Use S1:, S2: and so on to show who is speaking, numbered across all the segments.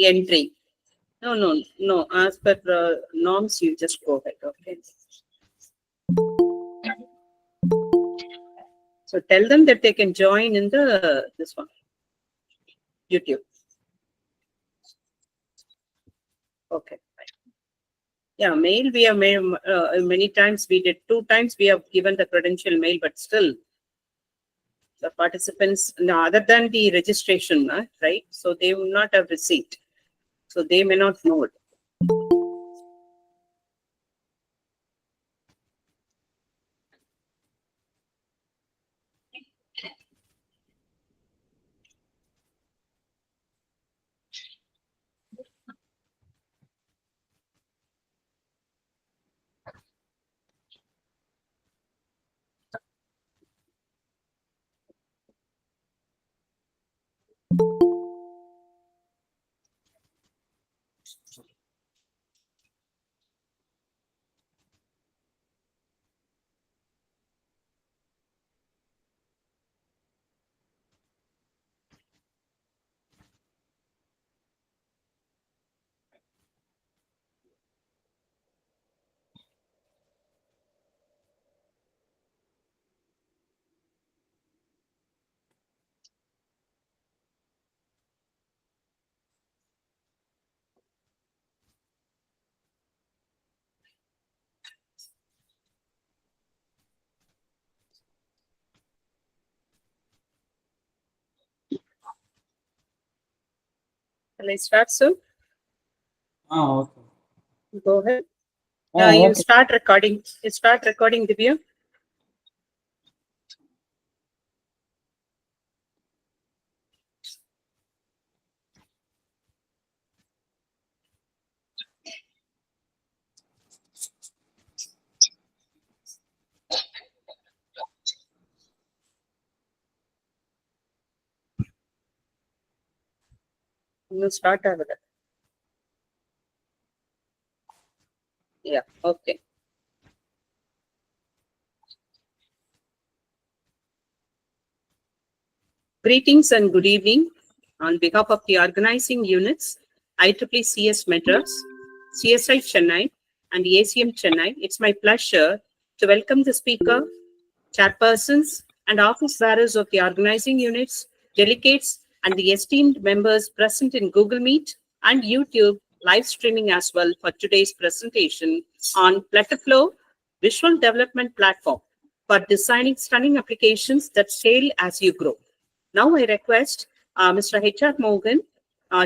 S1: entry. No. As per norms, you just go ahead. Okay. So tell them that they can join in this one, YouTube. Okay. Yeah, mail we have made many times. We did 2 times. We have given the credential mail, but still the participants, no, other than the registration, right? So they will not have receipt. So they may not know it. Shall I start soon?
S2: Okay.
S1: Go ahead. You
S2: Okay.
S1: start recording. You start recording, Divya. You start over there. Yeah. Okay. Greetings and good evening. On behalf of the organizing units, IEEE Madras, CSI Chennai, and ACM Chennai, it's my pleasure to welcome the speaker, chairpersons, and office bearers of the organizing units, delegates, and the esteemed members present in Google Meet and YouTube live streaming as well for today's presentation on FlutterFlow Visual Development Platform for designing stunning applications that scale as you grow. Now I request Mr. H.R. Mohan,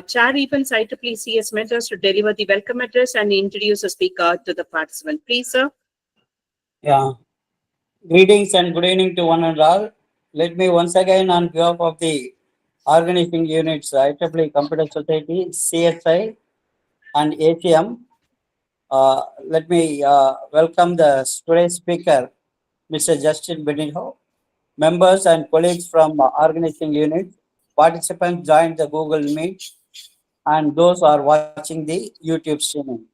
S1: Chair Events IEEE CS Mentors, to deliver the welcome address and introduce the speaker to the participant. Please, sir.
S2: Yeah. Greetings and good evening to one and all. Let me once again, on behalf of the organizing units, IEEE Computer Society, CSI, and ACM, let me welcome the today's speaker, Mr. Justin Benito. Members and colleagues from organizing units, participants join the Google Meet, and those who are watching the YouTube streaming.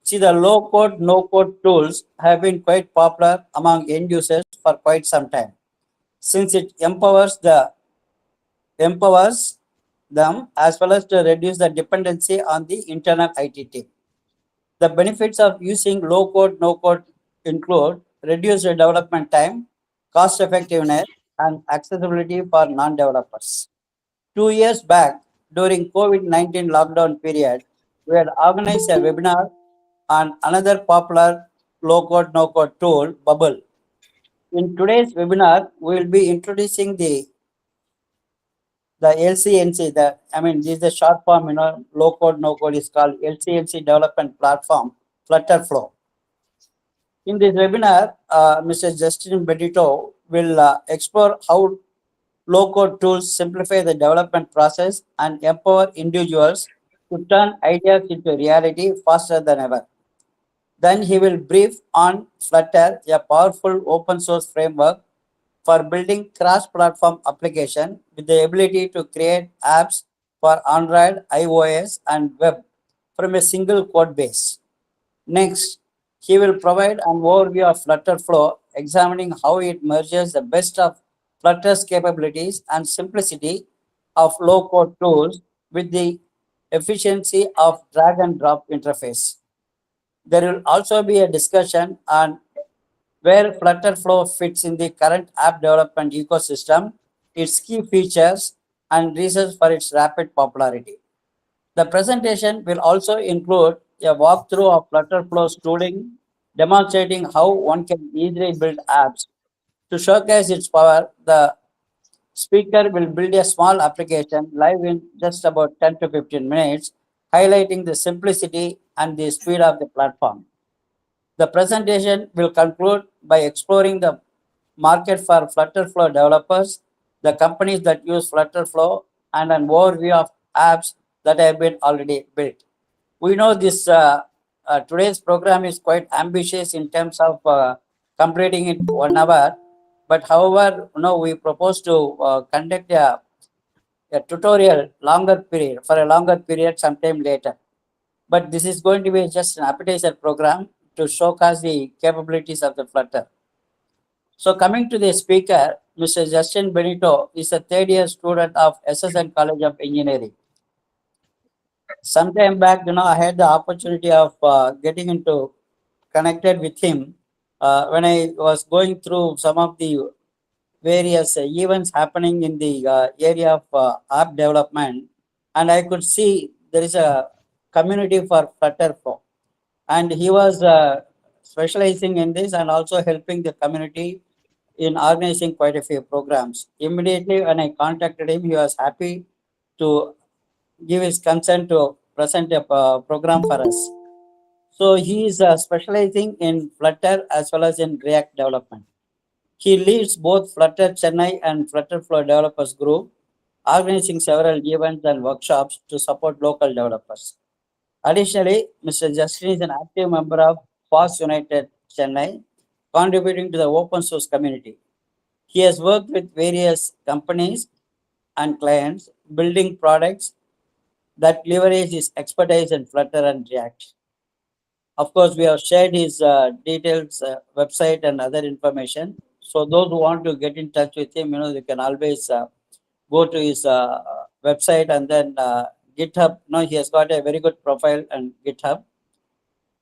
S2: See, the low code, no code tools have been quite popular among end users for quite some time, since it empowers them as well as to reduce the dependency on the internal IT team. The benefits of using low code, no code include reduced development time, cost effectiveness, and accessibility for non developers. 2 years back, during COVID-19 lockdown period, we had organized a webinar on another popular low-code, no-code tool, Bubble. In today's webinar, we will be introducing the LCNC. This is the short form. Low-code, no-code is called LCNC Development Platform, FlutterFlow. In this webinar, Mr. Justin Benito will explore how low-code tools simplify the development process and empower individuals to turn ideas into reality faster than ever. Then he will brief on Flutter, a powerful open source framework for building cross-platform application with the ability to create apps for Android, iOS, and web from a single code base. Next, he will provide an overview of FlutterFlow, examining how it merges the best of Flutter's capabilities and simplicity of low-code tools with the efficiency of drag and drop interface. There will also be a discussion on where FlutterFlow fits in the current app development ecosystem, its key features, and reasons for its rapid popularity. The presentation will also include a walkthrough of FlutterFlow's tooling, demonstrating how one can easily build apps. To showcase its power, the speaker will build a small application live in just about 10 to 15 minutes, highlighting the simplicity and the speed of the platform. The presentation will conclude by exploring the market for FlutterFlow developers, the companies that use FlutterFlow, and an overview of apps that have been already built. We know this today's program is quite ambitious in terms of completing it 1 hour, but however, we propose to conduct a tutorial longer period for a longer period sometime later. But this is going to be just an appetizer program to showcase the capabilities of the Flutter. So coming to the speaker, Mr. Justin Benito is a third-year student of SSN College of Engineering. Sometime back, I had the opportunity of getting into connected with him when I was going through some of the various events happening in the area of app development, and I could see there is a community for FlutterFlow, and he was specializing in this and also helping the community in organizing quite a few programs. Immediately when I contacted him, he was happy to give his consent to present a program for us. So he is specializing in Flutter as well as in React development. He leads both Flutter Chennai and FlutterFlow Developers Group, organizing several events and workshops to support local developers. Additionally, Mr. Justin is an active member of FOSS United Chennai, contributing to the open source community. He has worked with various companies and clients, building products that leverage his expertise in Flutter and React. Of course, we have shared his details, website, and other information. So those who want to get in touch with him, you can always go to his website and then GitHub. He has got a very good profile on GitHub.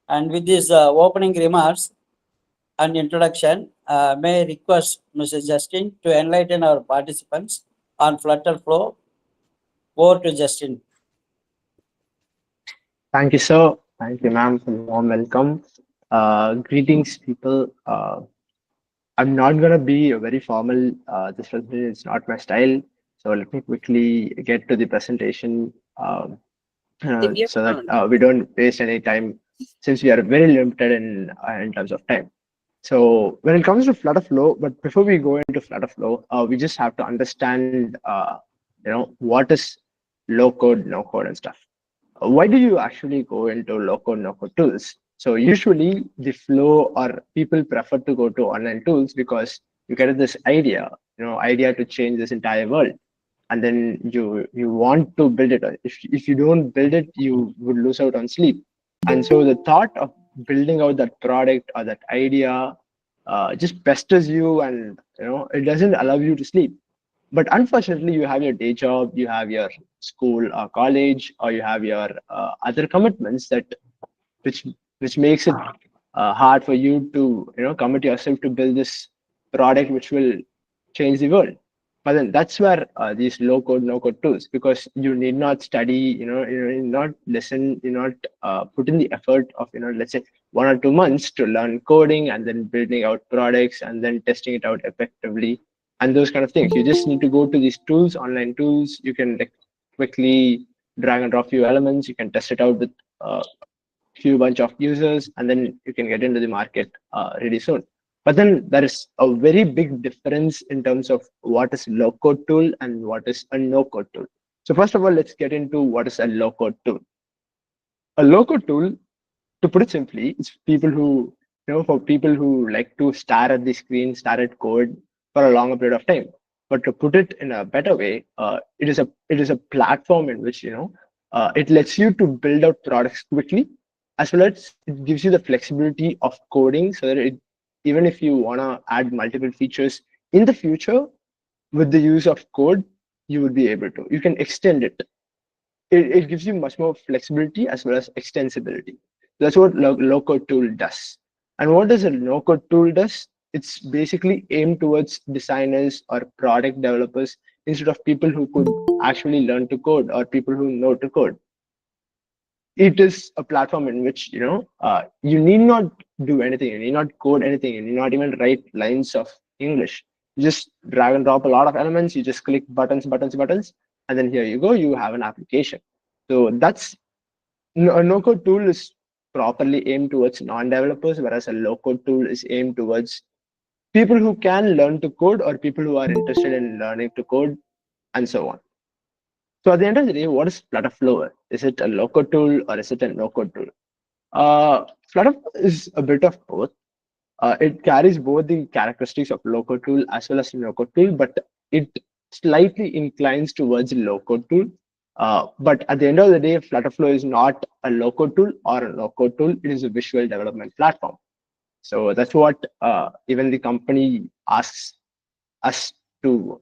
S2: And with these opening remarks and introduction, may I request Mr. Justin to enlighten our participants on FlutterFlow. Over to Justin.
S3: Thank you, sir. Thank you, ma'am, for the warm welcome. Greetings, people. I'm not going to be very formal. This presentation is not my style. So let me quickly get to the presentation so that we don't waste any time, since we are very limited in terms of time. So when it comes to FlutterFlow, but before we go into FlutterFlow, we just have to understand, what is low code, no code, and stuff. Why do you actually go into low code, no code tools? So usually the flow or people prefer to go to online tools because you get this idea to change this entire world, and then you want to build it. If you don't build it, you would lose out on sleep. And so the thought of building out that product or that idea just pesters you, and it doesn't allow you to sleep. But unfortunately, you have your day job, you have your school or college, or you have your other commitments which makes it hard for you to commit yourself to build this product which will change the world. But then that's where these low code, no code tools, because you need not study, you need not listen, you not put in the effort of let's say 1 or 2 months to learn coding and then building out products and then testing it out effectively and those kind of things. You just need to go to these tools, online tools. You can quickly drag and drop few elements. You can test it out with few bunch of users, and then you can get into the market really soon. But then there is a very big difference in terms of what is low code tool and what is a no code tool. So first of all, let's get into what is a low code tool. A low code tool, to put it simply, is people who, for people who like to stare at the screen, stare at code for a longer period of time. But to put it in a better way, it is a platform in which it lets you to build out products quickly, as well as it gives you the flexibility of coding, so that even if you want to add multiple features in the future with the use of code, you would be able to. You can extend it. it gives you much more flexibility as well as extensibility. That's what low-code tool does. And what does a no-code tool does? It's basically aimed towards designers or product developers instead of people who could actually learn to code or people who know to code. It is a platform in which you need not do anything, you need not code anything, you need not even write lines of English. You just drag and drop a lot of elements, you just click buttons, and then here you go, you have an application. So that's a no-code tool is properly aimed towards non-developers, whereas a low-code tool is aimed towards people who can learn to code or people who are interested in learning to code, and so on. So at the end of the day, what is FlutterFlow? Is it a low-code tool or is it a no-code tool? FlutterFlow is a bit of both. It carries both the characteristics of low-code tool as well as no-code tool, but it slightly inclines towards low-code tool. But at the end of the day, FlutterFlow is not a low-code tool or a no-code tool. It is a visual development platform. So that's what even the company asks us to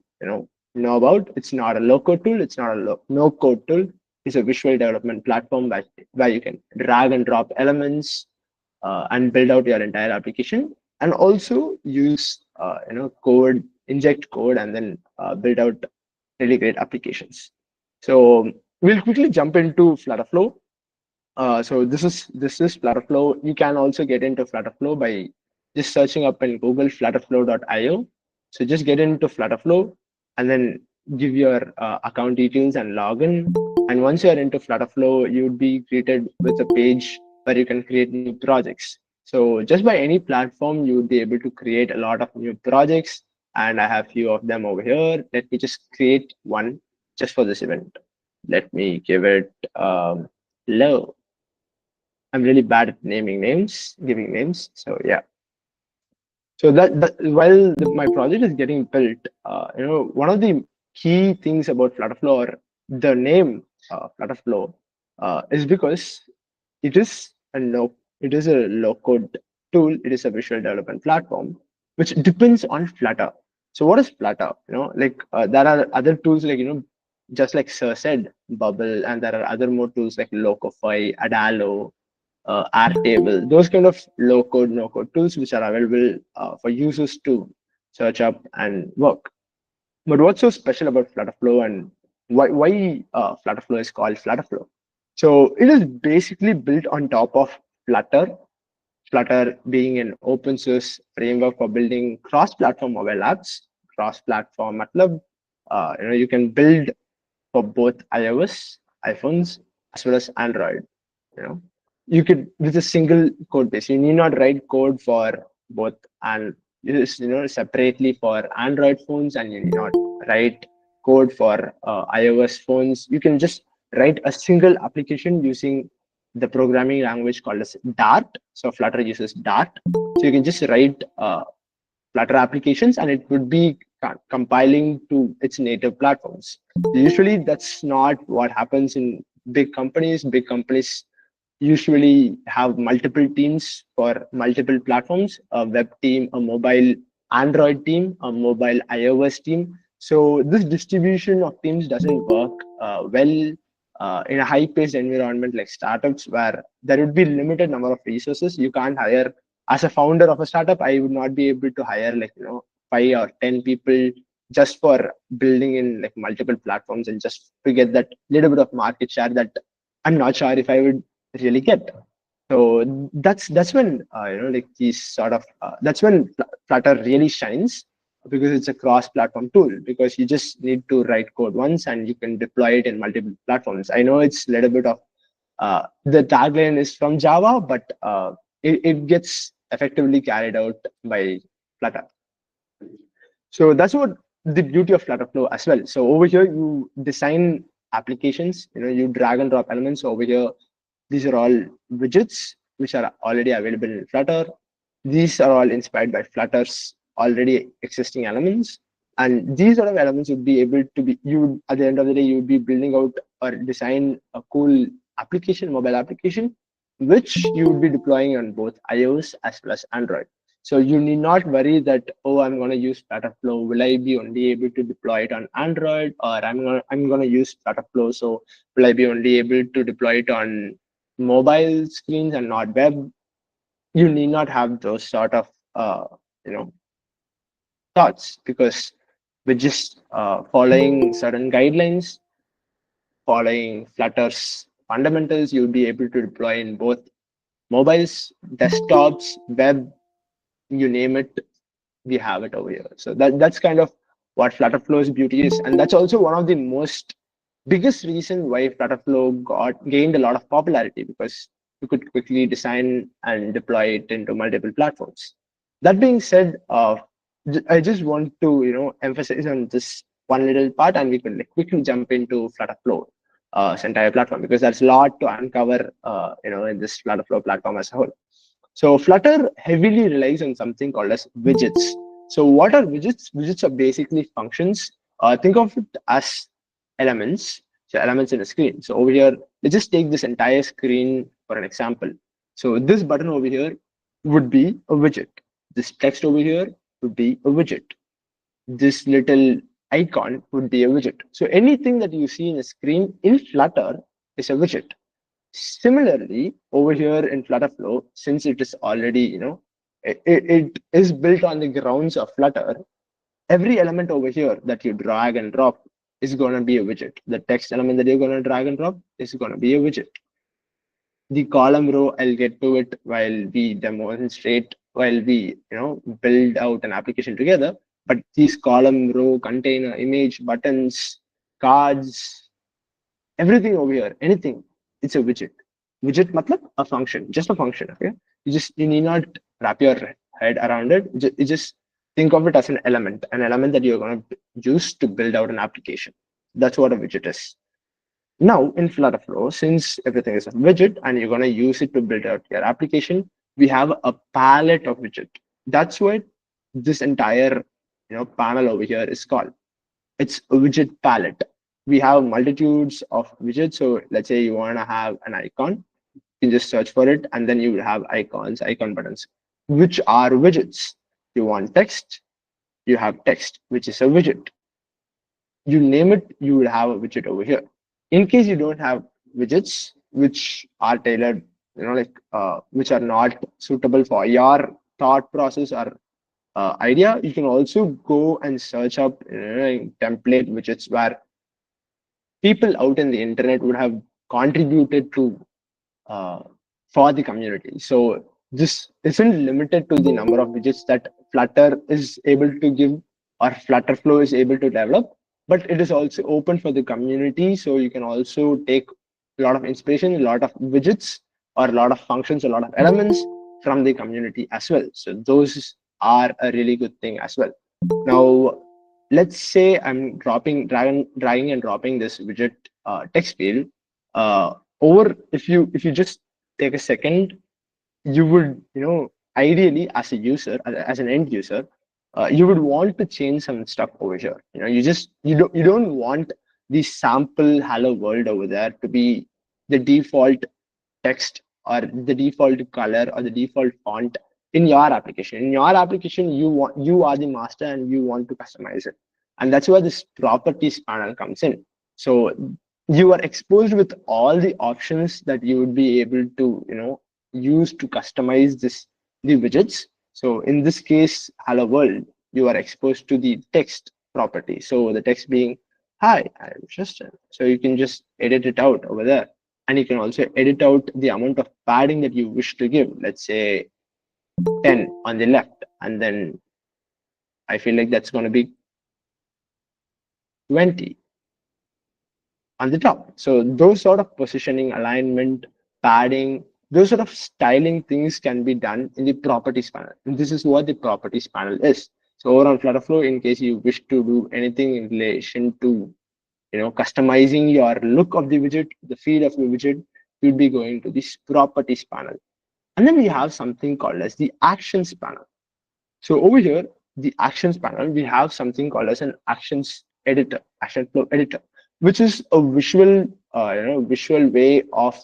S3: know about. It's not a low-code tool. It's not a no-code tool. It's a visual development platform where you can drag and drop elements and build out your entire application, and also use code, inject code, and then build out really great applications. So we'll quickly jump into FlutterFlow. So this is FlutterFlow. You can also get into FlutterFlow by just searching up in Google flutterflow.io. So just get into FlutterFlow and then give your account details and login. And once you're into FlutterFlow, you would be greeted with a page where you can create new projects. So just by any platform, you would be able to create a lot of new projects. And I have a few of them over here. Let me just create one just for this event. Let me give it low. I'm really bad at naming names, giving names. So yeah. So that while my project is getting built, one of the key things about FlutterFlow or the name FlutterFlow is because it is a low code tool. It is a visual development platform which depends on Flutter. So what is Flutter? There are other tools like just like Sir said, Bubble, and there are other more tools like Locofy, Adalo, Airtable, those kind of low code, no code tools which are available for users to search up and work. But what's so special about FlutterFlow and why FlutterFlow is called FlutterFlow? So it is basically built on top of Flutter. Flutter being an open source framework for building cross-platform mobile apps, cross-platform MATLAB. You can build for both iOS, iPhones, as well as Android. You could with a single code base. You need not write code for both, and separately for Android phones, and you need not write code for iOS phones. You can just write a single application using the programming language called as Dart. So Flutter uses Dart. So you can just write Flutter applications and it would be compiling to its native platforms. Usually that's not what happens in big companies. Big companies usually have multiple teams for multiple platforms, a web team, a mobile Android team, a mobile iOS team. So this distribution of teams doesn't work well in a high-paced environment like startups where there would be limited number of resources. You can't hire, as a founder of a startup, I would not be able to hire 5 or 10 people just for building in multiple platforms and just to get that little bit of market share that I'm not sure if I would really get. So that's when these sort of that's when Flutter really shines, because it's a cross-platform tool, because you just need to write code once and you can deploy it in multiple platforms. I know it's a little bit of the tagline is from Java, but it gets effectively carried out by Flutter. So that's what the beauty of FlutterFlow as well. So over here you design applications, you drag and drop elements over here. These are all widgets which are already available in Flutter. These are all inspired by Flutter's already existing elements. And these sort of elements would be able to be, at the end of the day, you would be building out or design a cool application, mobile application, which you would be deploying on both iOS as well as Android. So you need not worry that, oh, I'm going to use FlutterFlow. Will I be only able to deploy it on Android, or I'm going to use FlutterFlow, so will I be only able to deploy it on mobile screens and not web? You need not have those sort of you know thoughts, because we're just following certain guidelines, following Flutter's fundamentals. You'll be able to deploy in both mobiles, desktops, web, you name it, we have it over here. So that's kind of what FlutterFlow's beauty is, and that's also one of the most biggest reason why FlutterFlow gained a lot of popularity, because you could quickly design and deploy it into multiple platforms. That being said, I just want to emphasize on this one little part, and we can like quickly jump into FlutterFlow, its entire platform, because there's a lot to uncover in this FlutterFlow platform as a whole. So Flutter heavily relies on something called as widgets. So what are widgets? Widgets are basically functions. Think of it as elements. So elements in a screen. So over here, let's just take this entire screen for an example. So this button over here would be a widget. This text over here would be a widget. This little icon would be a widget. So anything that you see in a screen in Flutter is a widget. Similarly, over here in FlutterFlow, since it is already, it is built on the grounds of Flutter, every element over here that you drag and drop is going to be a widget. The text element that you're going to drag and drop is going to be a widget. The column row, I'll get to it while we demonstrate, while we, build out an application together. But these column, row, container, image, buttons, cards, everything over here, anything, it's a widget. Widget matlab a function, just a function. Okay, you need not wrap your head around it. You just think of it as an element that you're going to use to build out an application. That's what a widget is. Now in FlutterFlow, since everything is a widget and you're going to use it to build out your application, we have a palette of widget. That's what this entire panel over here is called. It's a widget palette. We have multitudes of widgets. So let's say you want to have an icon, you can just search for it, and then you will have icons, icon buttons, which are widgets. You want text, you have text, which is a widget. You name it, you will have a widget over here. In case you don't have widgets, which are tailored, which are not suitable for your thought process or idea, you can also go and search up template widgets where people out in the internet would have contributed to for the community. So this isn't limited to the number of widgets that Flutter is able to give or FlutterFlow is able to develop, but it is also open for the community. So you can also take a lot of inspiration, a lot of widgets, or a lot of functions, a lot of elements from the community as well. So those are a really good thing as well. Now, let's say I'm dragging and dropping this widget text field over. If you just take a second, you would ideally as a user, as an end user, you would want to change some stuff over here. You don't want the sample hello world over there to be the default text or the default color or the default font in your application. In your application, you are the master and you want to customize it. And that's where this properties panel comes in. So you are exposed with all the options that you would be able to use to customize the widgets. So in this case, hello world, you are exposed to the text property. So the text being, hi, I'm Justin. So you can just edit it out over there. And you can also edit out the amount of padding that you wish to give. Let's say 10 on the left, and then I feel like that's going to be 20 on the top. So those sort of positioning, alignment, padding, those sort of styling things can be done in the properties panel. And this is what the properties panel is. So over on FlutterFlow, in case you wish to do anything in relation to customizing your look of the widget, the feel of the widget, you'll be going to this properties panel. And then we have something called as the actions panel. So over here, the actions panel, we have something called as an actions editor, action flow editor, which is a visual way of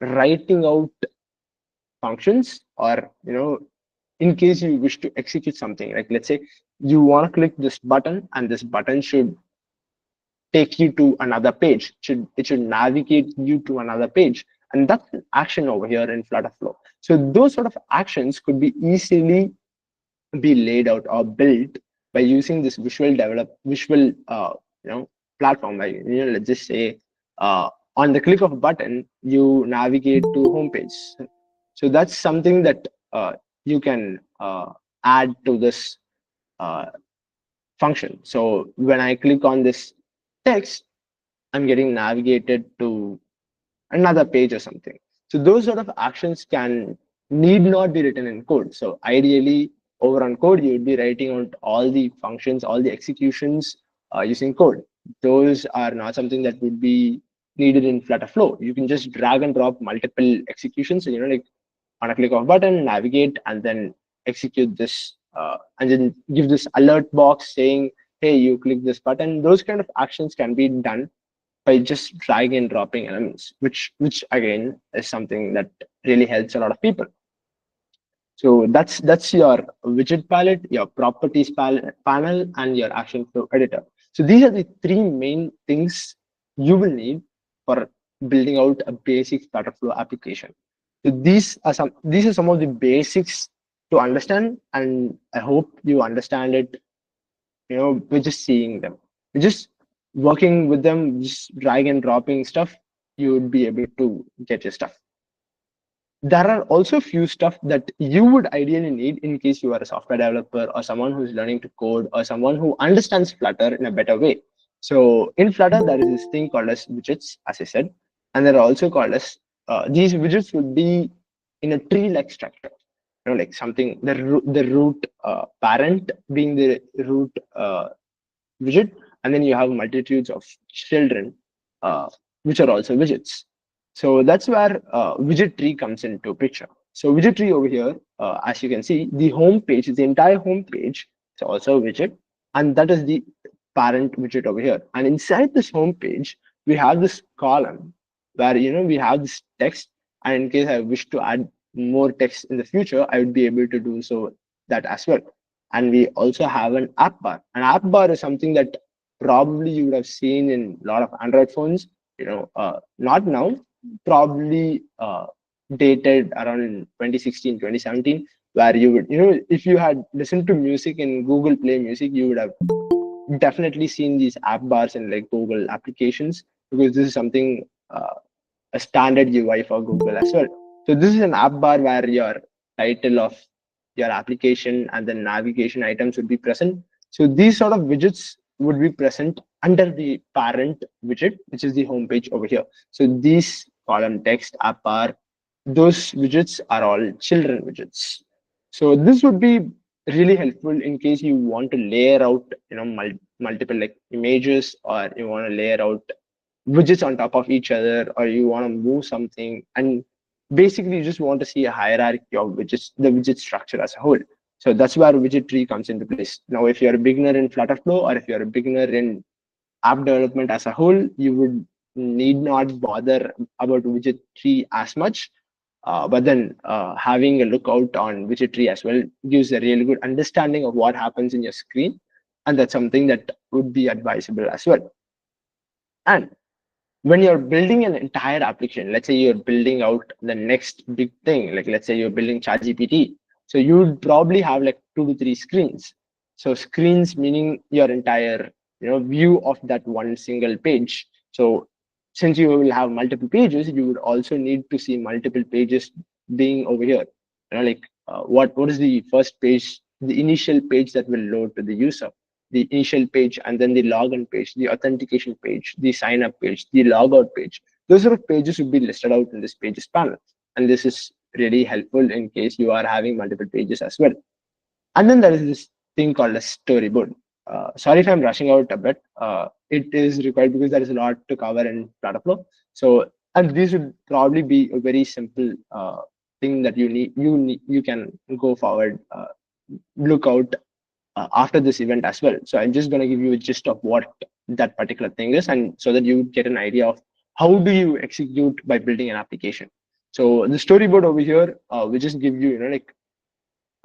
S3: writing out functions or in case you wish to execute something, like let's say you want to click this button and this button should take you to another page. It should navigate you to another page. And that's an action over here in FlutterFlow. So those sort of actions could be easily be laid out or built by using this visual platform. Like, let's just say on the click of a button, you navigate to homepage. So that's something that you can add to this uh, function. So when I click on this text, I'm getting navigated to another page or something. So those sort of actions need not be written in code. So ideally, over on code, you would be writing out all the functions, all the executions using code. Those are not something that would be needed in FlutterFlow. You can just drag and drop multiple executions, and like on a click of a button, navigate, and then execute this, and then give this alert box saying, "Hey, you click this button." Those kind of actions can be done by just dragging and dropping elements, which again is something that really helps a lot of people. So that's your widget palette, your properties panel, and your action flow editor. So these are the three main things you will need for building out a basic FlutterFlow application. So these are some of the basics to understand, and I hope you understand it. We're just seeing them. We're just working with them, just drag and dropping stuff. You would be able to get your stuff. There are also few stuff that you would ideally need in case you are a software developer or someone who's learning to code or someone who understands Flutter in a better way. So in Flutter, there is this thing called as widgets, as I said, and they're also called as these widgets would be in a tree-like structure. Like something the root parent being the root widget, and then you have multitudes of children, which are also widgets. So that's where widget tree comes into picture. So widget tree over here, as you can see, the home page, the entire home page is also a widget, and that is the parent widget over here. And inside this home page, we have this column where we have this text, and in case I wish to add more text in the future, I would be able to do so that as well. And we also have an app bar. An app bar is something that probably you would have seen in a lot of Android phones. Not now, probably dated around in 2016, 2017, where you would, if you had listened to music in Google Play Music, you would have definitely seen these app bars in like Google applications, because this is something a standard UI for Google as well. So this is an app bar where your title of your application and the navigation items would be present. So these sort of widgets would be present under the parent widget, which is the home page over here. So these column text, app bar, those widgets are all children widgets. So this would be really helpful in case you want to layer out, multiple like images, or you want to layer out widgets on top of each other, or you want to move something, and basically you just want to see a hierarchy of widgets, the widget structure as a whole. So that's where widget tree comes into place. Now, if you're a beginner in FlutterFlow, or if you're a beginner in app development as a whole, you would need not bother about widget tree as much. But then having a look out on widget tree as well gives a really good understanding of what happens in your screen. And that's something that would be advisable as well. And when you're building an entire application, let's say you're building out the next big thing, like let's say you're building ChatGPT, so you would probably have like 2 to 3 screens. So screens meaning your entire view of that one single page. So since you will have multiple pages, you would also need to see multiple pages being over here. Like what is the first page, the initial page that will load to the user, the initial page, and then the login page, the authentication page, the sign up page, the logout page. Those sort of pages would be listed out in this pages panel. And this is really helpful in case you are having multiple pages as well. And then there is this thing called a storyboard. Sorry if I'm rushing out a bit. It is required because there is a lot to cover in FlutterFlow. So, and this would probably be a very simple thing that you can go forward, look out after this event as well. So I'm just going to give you a gist of what that particular thing is, and so that you get an idea of how do you execute by building an application. So the storyboard over here, we just give you, like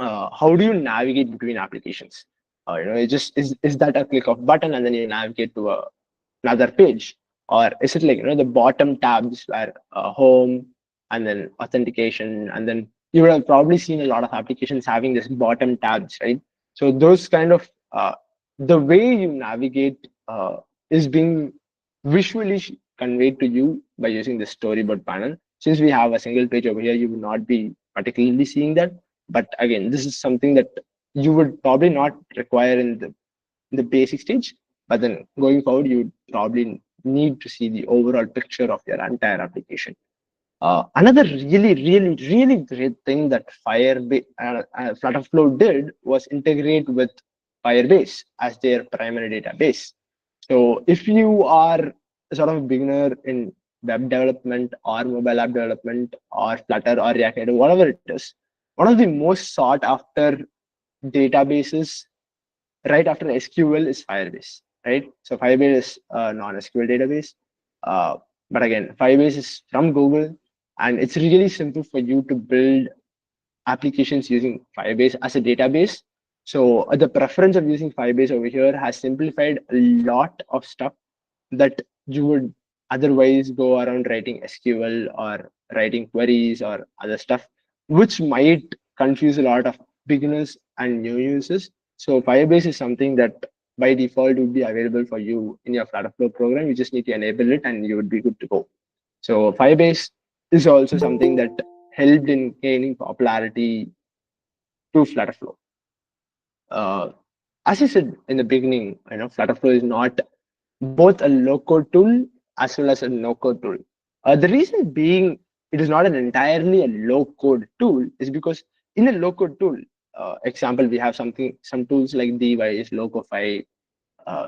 S3: how do you navigate between applications? It just is that a click of button and then you navigate to another page, or is it like the bottom tabs where home and then authentication, and then you would have probably seen a lot of applications having this bottom tabs, right? So those kind of the way you navigate is being visually conveyed to you by using the storyboard panel. Since we have a single page over here, you will not be particularly seeing that. But again, this is something that you would probably not require in the basic stage. But then going forward, you would probably need to see the overall picture of your entire application. Another really great thing that FlutterFlow did was integrate with Firebase as their primary database. So if you are sort of a beginner in web development or mobile app development or Flutter or React Native, whatever it is, one of the most sought after databases right after SQL is Firebase, right? So Firebase is a non-SQL database. But again, Firebase is from Google, and it's really simple for you to build applications using Firebase as a database. So the preference of using Firebase over here has simplified a lot of stuff that you would otherwise go around writing SQL or writing queries or other stuff, which might confuse a lot of beginners and new users. So Firebase is something that by default would be available for you in your FlutterFlow program. You just need to enable it and you would be good to go. So Firebase is also something that helped in gaining popularity to FlutterFlow. As I said in the beginning, FlutterFlow is not both a low-code tool as well as a no-code tool. The reason being it is not an entirely a low-code tool is because in a low-code tool, example, we have some tools like Device, Locofy,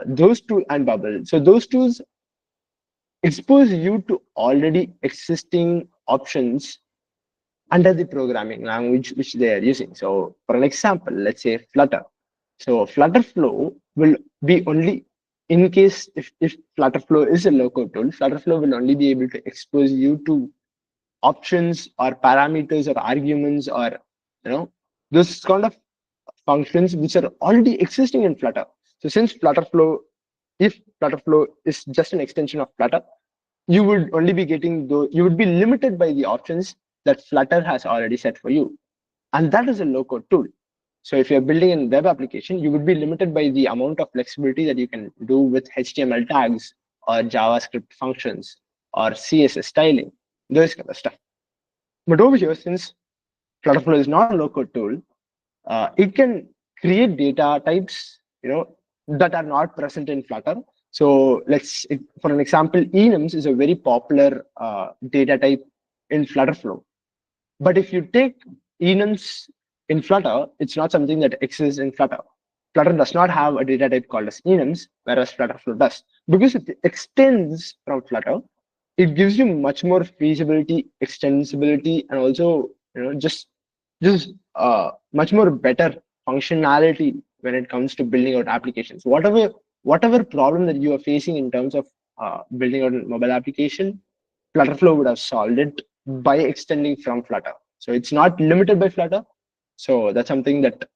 S3: those two and Bubble. So those tools expose you to already existing options under the programming language which they are using. So for an example, let's say Flutter. So FlutterFlow will be only in case if FlutterFlow is a low-code tool, FlutterFlow will only be able to expose you to options or parameters or arguments or those kind of functions which are already existing in Flutter. So since if FlutterFlow is just an extension of Flutter, you would only be getting you would be limited by the options that Flutter has already set for you. And that is a low-code tool. So if you're building a web application, you would be limited by the amount of flexibility that you can do with HTML tags or JavaScript functions or CSS styling, those kind of stuff. But over here, since FlutterFlow is not a low-code tool, it can create data types, that are not present in Flutter. So for an example, enums is a very popular data type in FlutterFlow. But if you take enums in Flutter, it's not something that exists in Flutter. Flutter does not have a data type called as enums, whereas FlutterFlow does. Because it extends from Flutter, it gives you much more feasibility, extensibility, and also just much more better functionality when it comes to building out applications. Whatever problem that you are facing in terms of building out a mobile application, FlutterFlow would have solved it by extending from Flutter. So it's not limited by Flutter. So that's something that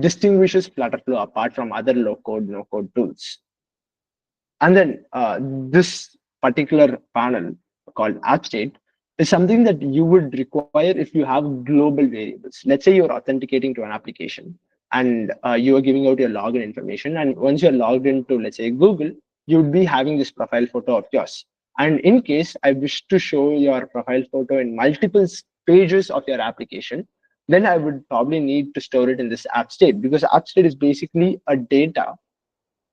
S3: distinguishes FlutterFlow apart from other low-code, no-code tools. And then this particular panel called app state is something that you would require if you have global variables. Let's say you're authenticating to an application and you are giving out your login information. And once you're logged into, let's say, Google, you would be having this profile photo of yours. And in case I wish to show your profile photo in multiple pages of your application, then I would probably need to store it in this app state, because app state is basically a data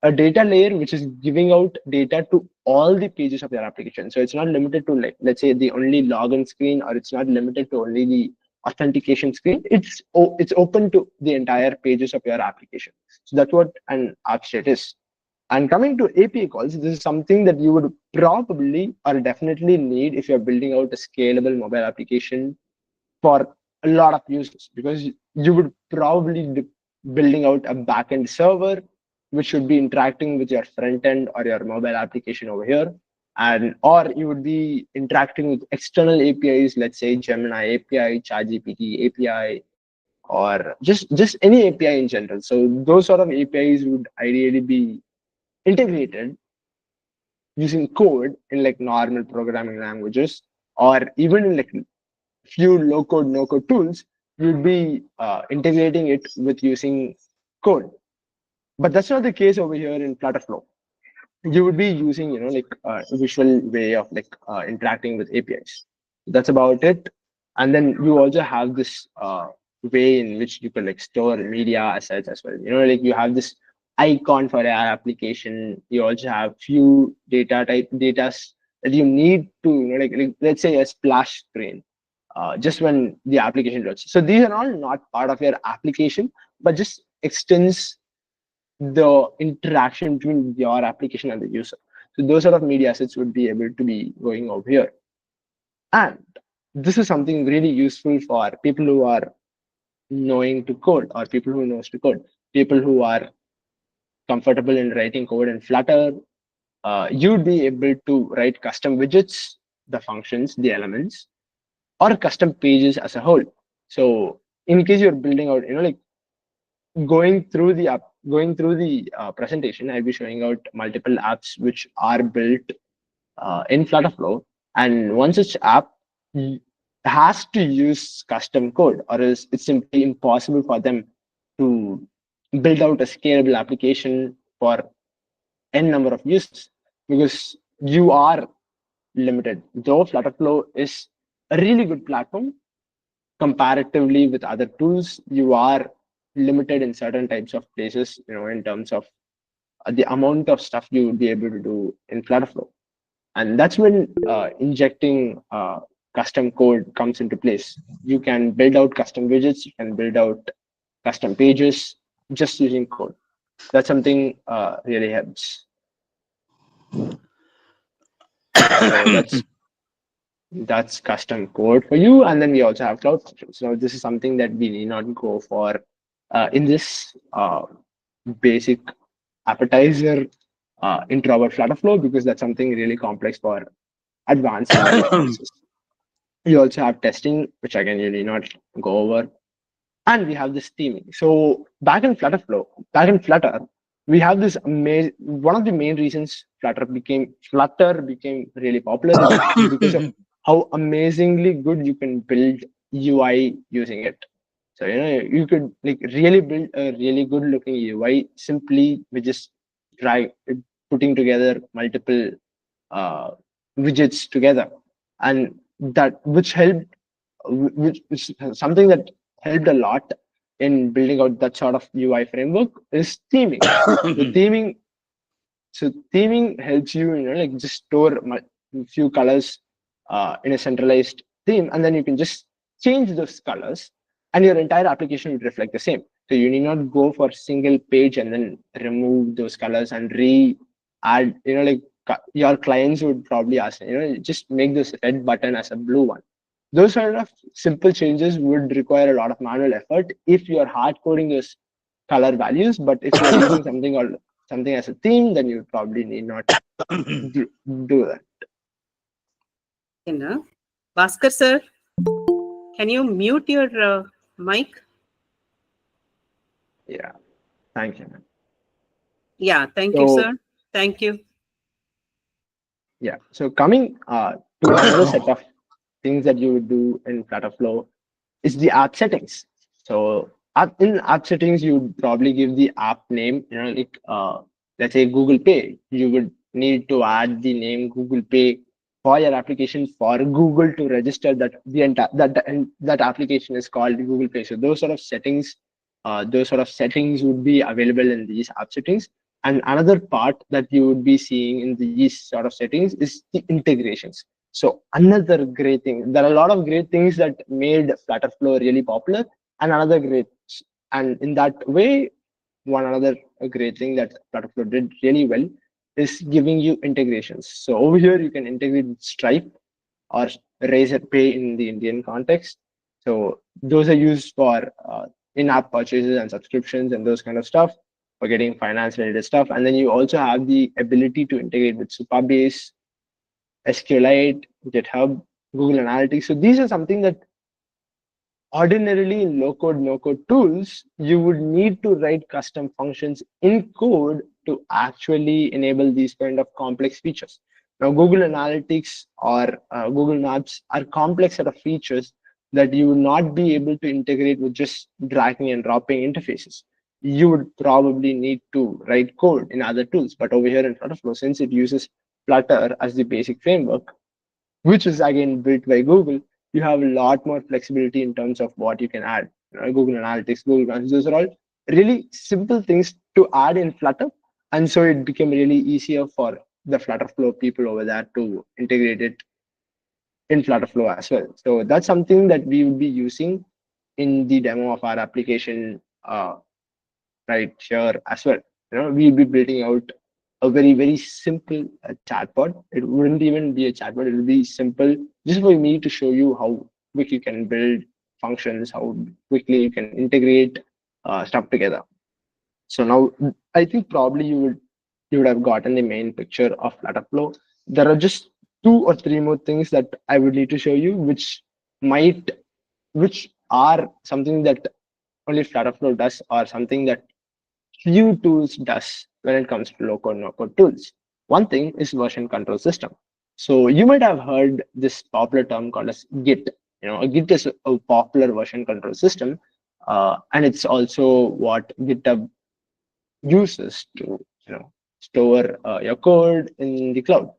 S3: layer which is giving out data to all the pages of your application. So it's not limited to, let's say, the only login screen, or it's not limited to only the authentication screen. It's open to the entire pages of your application. So that's what an app state is. And coming to API calls, this is something that you would probably or definitely need if you're building out a scalable mobile application for a lot of users, because you would probably be building out a backend server which should be interacting with your front end or your mobile application over here, or you would be interacting with external APIs, let's say Gemini API, ChatGPT API, or just any API in general. So those sort of APIs would ideally be integrated using code in like normal programming languages, or even in like few low code, no code tools, you'd be integrating it with using code. But that's not the case over here in FlutterFlow. You would be using, like a visual way of like interacting with APIs. That's about it. And then you also have this way in which you can like store media assets as well. Like you have this icon for your application. You also have few data that you need to, like let's say a splash screen, just when the application loads. So these are all not part of your application, but just extends the interaction between your application and the user. So those sort of media assets would be able to be going over here. And this is something really useful for people who are knowing to code, or people who knows to code, people who are comfortable in writing code in Flutter. You'd be able to write custom widgets, the functions, the elements, or custom pages as a whole. So in case you're building out, like going through the presentation, I'll be showing out multiple apps which are built in FlutterFlow, and one such app has to use custom code, or else it's simply impossible for them to build out a scalable application for n number of users, because you are limited. Though FlutterFlow is a really good platform, comparatively with other tools, you are limited in certain types of places, in terms of the amount of stuff you would be able to do in FlutterFlow. And that's when injecting custom code comes into place. You can build out custom widgets, you can build out custom pages just using code. That's something really helps. So that's custom code for you. And then we also have cloud functions. Now, this is something that we need not go for in this basic appetizer intro about FlutterFlow, because that's something really complex for advanced cases. You also have testing, which again you need not go over, and we have this theming. So back in Flutter, we have this amazing. One of the main reasons Flutter became really popular is because of how amazingly good you can build UI using it. So you could like really build a really good looking UI simply with just putting together multiple uh, widgets together, and that which is something that helped a lot in building out that sort of UI framework is theming. So theming helps you, like just store a few colors in a centralized theme, and then you can just change those colors, and your entire application will reflect the same. So you need not go for single page and then remove those colors and add. Like your clients would probably ask, just make this red button as a blue one. Those sort of simple changes would require a lot of manual effort if you're hard coding those color values. But if you're using something as a theme, then you probably need not do that.
S1: Bhaskar sir, can you mute your mic?
S3: Yeah, thank you.
S1: Yeah, thank you, sir. Thank you.
S3: Yeah, so coming to another set of things that you would do in FlutterFlow is the app settings. So in app settings, you would probably give the app name, like let's say Google Pay. You would need to add the name Google Pay for your application for Google to register that that application is called Google Pay. So those sort of settings would be available in these app settings. And another part that you would be seeing in these sort of settings is the integrations. So another great thing, there are a lot of great things that made FlutterFlow really popular, and in that way, one another great thing that FlutterFlow did really well is giving you integrations. So over here, you can integrate with Stripe or Razor Pay in the Indian context. So those are used for in-app purchases and subscriptions and those kind of stuff, for getting finance related stuff. And then you also have the ability to integrate with Supabase, SQLite, GitHub, Google Analytics. So these are something that ordinarily in low code, no code tools, you would need to write custom functions in code to actually enable these kind of complex features. Now, Google Analytics or Google Maps are complex set of features that you would not be able to integrate with just dragging and dropping interfaces. You would probably need to write code in other tools. But over here in FlutterFlow, since it uses Flutter as the basic framework, which is again built by Google, you have a lot more flexibility in terms of what you can add. Google Analytics, Google Maps, those are all really simple things to add in Flutter. And so it became really easier for the FlutterFlow people over there to integrate it in FlutterFlow as well. So that's something that we will be using in the demo of our application right here as well. We'll be building out a very simple chatbot. It wouldn't even be a chatbot. It will be simple, just for me to show you how quick you can build functions, how quickly you can integrate stuff together. So now I think probably you would have gotten the main picture of FlutterFlow. There are just 2 or 3 more things that I would need to show you, which are something that only FlutterFlow does, or something that few tools does when it comes to low code, no code tools. One thing is version control system. So you might have heard this popular term called as Git. A Git is a popular version control system, and it's also what GitHub uses to store your code in the cloud.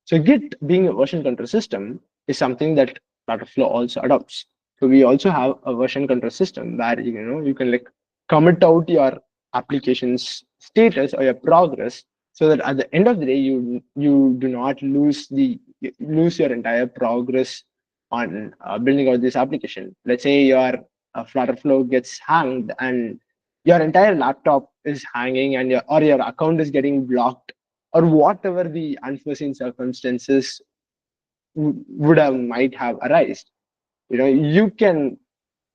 S3: So Git, being a version control system, is something that FlutterFlow also adopts. So we also have a version control system where you can like commit out your application's status or your progress, so that at the end of the day you do not lose your entire progress on building out this application. Let's say your FlutterFlow gets hanged and your entire laptop is hanging and your account is getting blocked, or whatever the unforeseen circumstances might have arisen. You can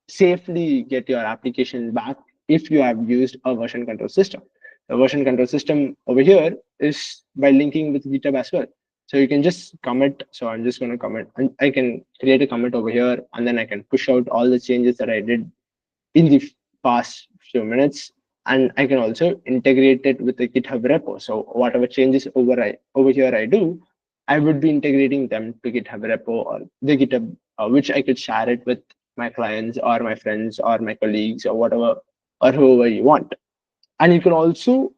S3: safely get your application back if you have used a version control system. The version control system over here is by linking with GitHub as well. So you can just commit. So I'm just going to commit, and I can create a commit over here, and then I can push out all the changes that I did in the past few minutes, and I can also integrate it with the GitHub repo. So whatever changes over here I do, I would be integrating them to GitHub repo or the GitHub, which I could share it with my clients or my friends or my colleagues or whatever, or whoever you want. And you can also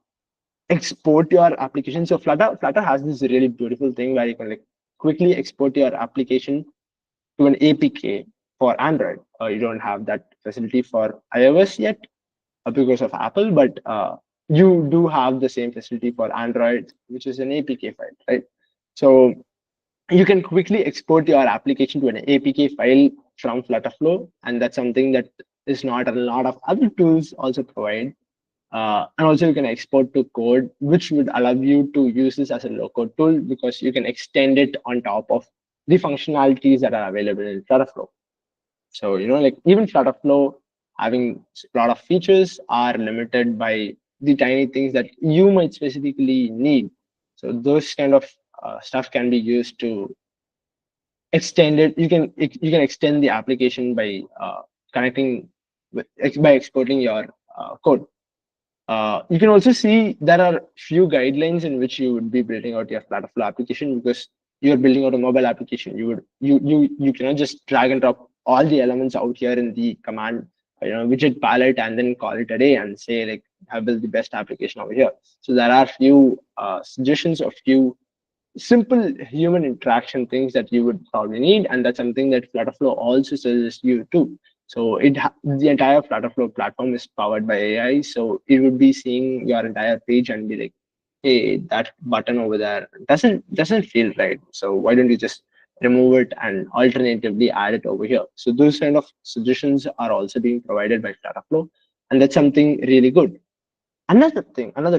S3: export your application. So Flutter has this really beautiful thing where you can like quickly export your application to an APK for Android. You don't have that facility for iOS yet because of Apple, but you do have the same facility for Android, which is an APK file, right? So you can quickly export your application to an APK file from FlutterFlow, and that's something that is not a lot of other tools also provide. And also you can export to code, which would allow you to use this as a low-code tool because you can extend it on top of the functionalities that are available in FlutterFlow. So, like even FlutterFlow having a lot of features are limited by the tiny things that you might specifically need. So those kind of stuff can be used to extend it. You can extend the application by connecting by exporting your code. You can also see there are few guidelines in which you would be building out your FlutterFlow application, because you're building out a mobile application. You cannot just drag and drop all the elements out here in the command, widget palette, and then call it a day and say like I built the best application over here. So there are few suggestions of few simple human interaction things that you would probably need, and that's something that FlutterFlow also suggests you to. So the entire FlutterFlow platform is powered by AI, so it would be seeing your entire page and be like, hey, that button over there doesn't feel right, so why don't you just remove it and alternatively add it over here. So those kind of suggestions are also being provided by FlutterFlow, and that's something really good. Another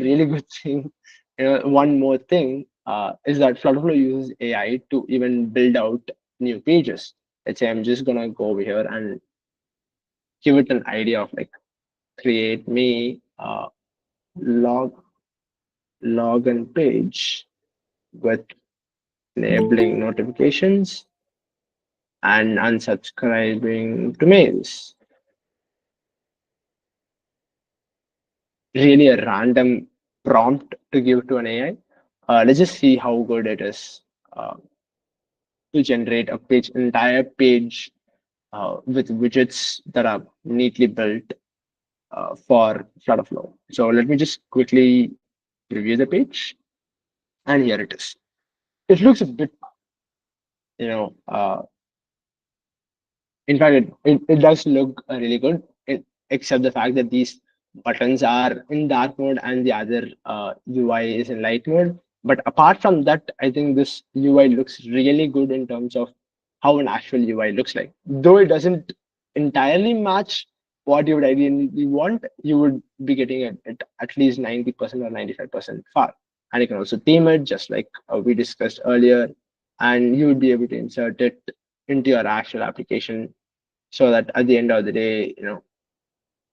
S3: really good thing, one more thing is that FlutterFlow uses AI to even build out new pages. Let's say I'm just gonna go over here and give it an idea of like create me a login page with enabling notifications. and unsubscribing to mails. Really a random prompt to give to an AI. Let's just see how good it is uh, to generate a page, entire page with widgets that are neatly built for FlutterFlow. So let me just quickly preview the page, and here it is. It looks a bit, you know, in fact, it does look really good, except the fact that these buttons are in dark mode and the other UI is in light mode. But apart from that, I think this UI looks really good in terms of how an actual UI looks like. Though it doesn't entirely match what you would ideally want, you would be getting it at least 90% or 95% far. And you can also theme it, just like we discussed earlier, and you would be able to insert it into your actual application so that at the end of the day,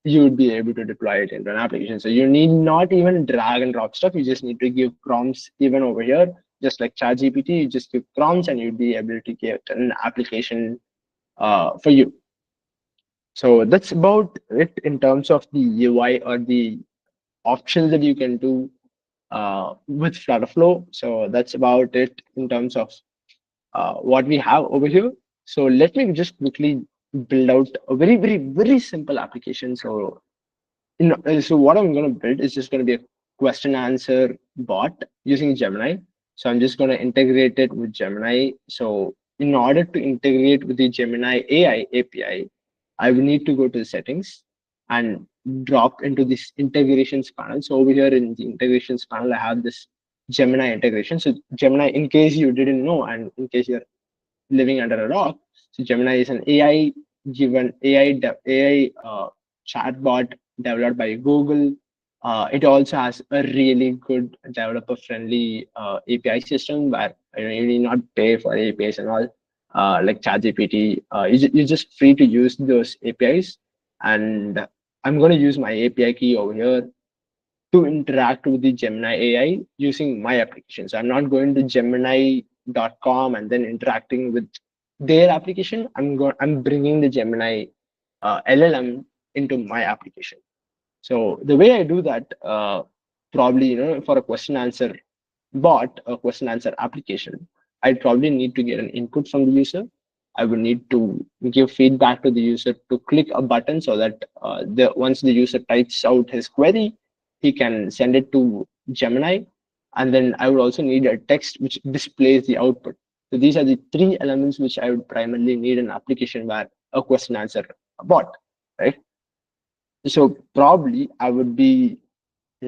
S3: you would be able to deploy it into an application. So you need not even drag and drop stuff. You just need to give prompts even over here, just like ChatGPT. You just give prompts and you'd be able to get an application for you. So that's about it in terms of the UI or the options that you can do with FlutterFlow. So that's about it in terms of what we have over here. So let me just quickly build out a very, very, very simple application. So what I'm going to build is just going to be a question answer bot using Gemini. So I'm just going to integrate it with Gemini. So in order to integrate with the Gemini AI API, I will need to go to the settings and drop into this integrations panel. So over here in the integrations panel, I have this Gemini integration. So Gemini, in case you didn't know, and in case you're living under a rock, so Gemini is an AI given AI chatbot developed by Google. It also has a really good developer-friendly API system where you need not pay for APIs and all, like ChatGPT. You're just free to use those APIs. And I'm going to use my API key over here to interact with the Gemini AI using my application. So I'm not going to Gemini.com and then interacting with their application. I'm bringing the Gemini LLM into my application. So the way I do that, probably, for a question answer bot, a question answer application, I probably need to get an input from the user. I will need to give feedback to the user to click a button so that once the user types out his query, he can send it to Gemini. And then I would also need a text which displays the output. So these are the three elements which I would primarily need an application where a question answer bot, right? So probably I would be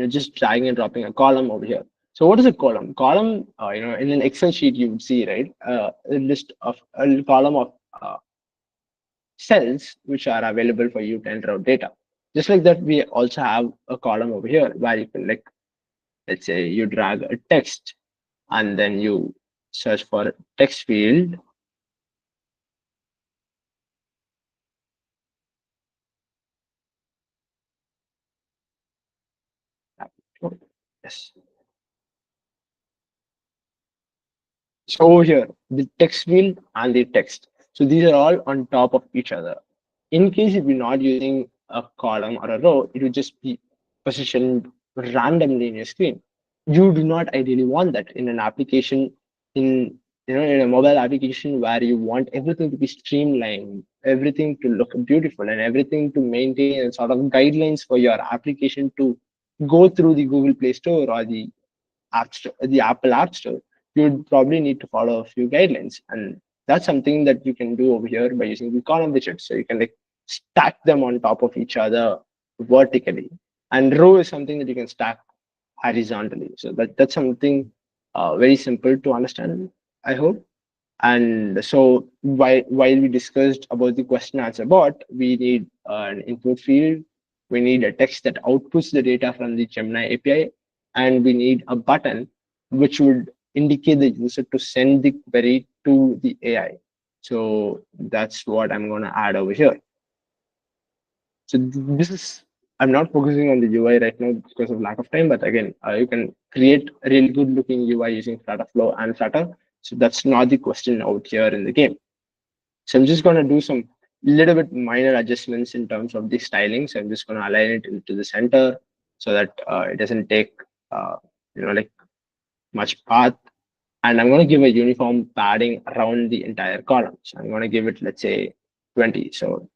S3: just dragging and dropping a column over here. So what is a column? Column, in an Excel sheet you would see, right, a list of a column of cells which are available for you to enter out data. Just like that, we also have a column over here where you can, like, let's say you drag a text and then you search for text field. Yes. So over here, the text field and the text. So these are all on top of each other. In case if you're not using a column or a row, it would just be positioned randomly in your screen. You do not ideally want that in an application, in a mobile application where you want everything to be streamlined, everything to look beautiful, and everything to maintain a sort of guidelines for your application to go through the Google Play Store or the App Store, the Apple App Store. You'd probably need to follow a few guidelines, and that's something that you can do over here by using the column widgets. So you can, like, stack them on top of each other vertically, and row is something that you can stack horizontally. So that's something very simple to understand, I hope. And so while we discussed about the question answer bot, we need an input field, we need a text that outputs the data from the Gemini API, and we need a button which would indicate the user to send the query to the AI. So that's what I'm going to add over here. So I'm not focusing on the UI right now because of lack of time, but again, you can create a really good looking UI using FlutterFlow and Flutter. So that's not the question out here in the game. So I'm just going to do some little bit minor adjustments in terms of the styling. So I'm just going to align it into the center so that it doesn't take, like much path. And I'm going to give a uniform padding around the entire column. So I'm going to give it, let's say, 20. So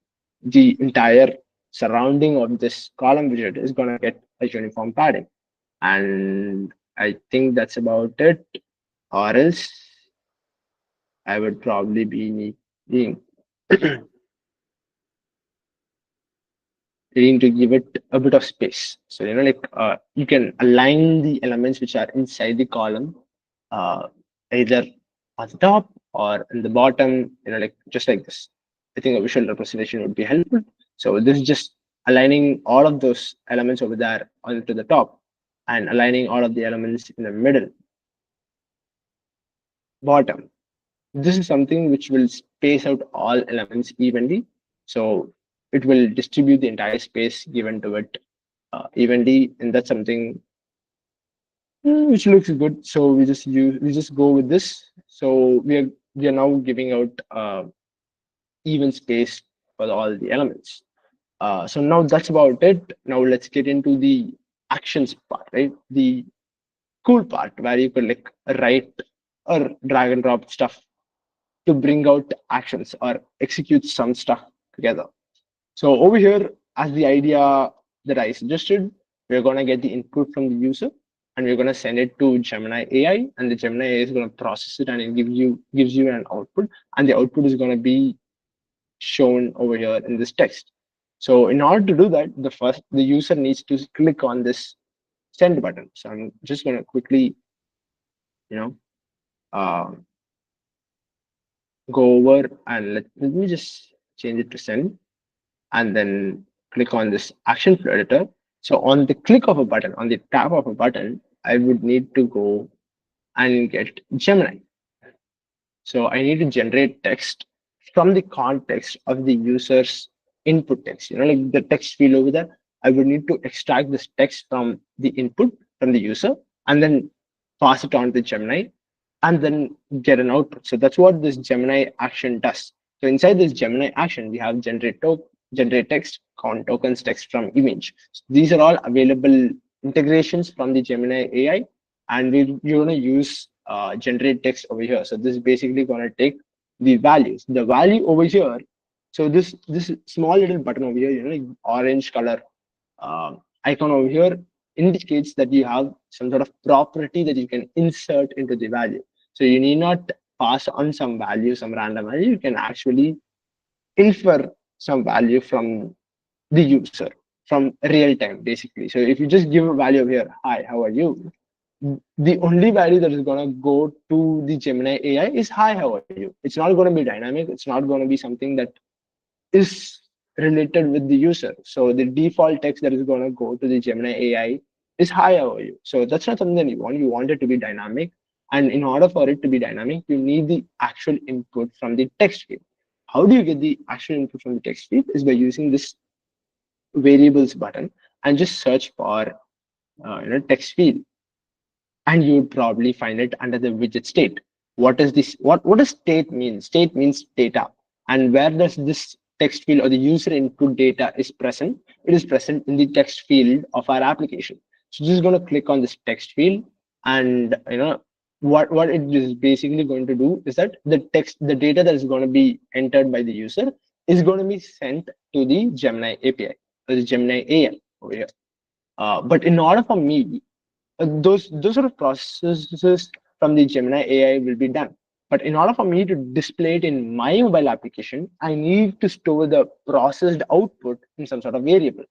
S3: the entire surrounding of this column widget is going to get a uniform padding. And I think that's about it. Or else I would probably be needing needing to give it a bit of space. So, you can align the elements which are inside the column, either on the top or in the bottom, just like this. I think a visual representation would be helpful. So this is just aligning all of those elements over there onto the top and aligning all of the elements in the middle, bottom. This is something which will space out all elements evenly. So it will distribute the entire space given to it evenly, and that's something which looks good. So we just go with this. So we are now giving out even space for all the elements. So now that's about it. Now let's get into the actions part, right? The cool part where you could like write or drag and drop stuff to bring out actions or execute some stuff together. So over here, as the idea that I suggested, we're going to get the input from the user and we're going to send it to Gemini AI, and the Gemini AI is going to process it and it gives you an output, and the output is going to be shown over here in this text. So in order to do that, the user needs to click on this send button. So I'm just going to quickly, uh, go over and let me just change it to send, and then click on this action flow editor. So on the click of a button, on the tap of a button, I would need to go and get Gemini. So I need to generate text from the context of the user's input text. Like the text field over there, I would need to extract this text from the input from the user and then pass it on to Gemini and then get an output. So that's what this Gemini action does. So inside this Gemini action, we have generate text, count tokens, text from image. So these are all available integrations from the Gemini AI, and you're going to use generate text over here. So this is basically going to take the values. The value over here. So this small little button over here, like orange color icon over here indicates that you have some sort of property that you can insert into the value. So you need not pass on some value, some random value. You can actually infer some value from the user from real time, basically. So if you just give a value over here, hi, how are you? The only value that is going to go to the Gemini AI is hi, how are you? It's not going to be dynamic. It's not going to be something that is related with the user. So the default text that is going to go to the Gemini AI is hi, how are you? So that's not something that you want. You want it to be dynamic. And in order for it to be dynamic, you need the actual input from the text field. How do you get the actual input from the text field? Is by using this variables button and just search for text field, and you would probably find it under the widget state. What is this? What does state mean? State means data. And where does this text field or the user input data is present? It is present in the text field of our application. So just going to click on this text field, and what it is basically going to do is that the data that is going to be entered by the user is going to be sent to the Gemini API or the Gemini AI over here. But in order for me, those sort of processes from the Gemini AI will be done. But in order for me to display it in my mobile application, I need to store the processed output in some sort of variable,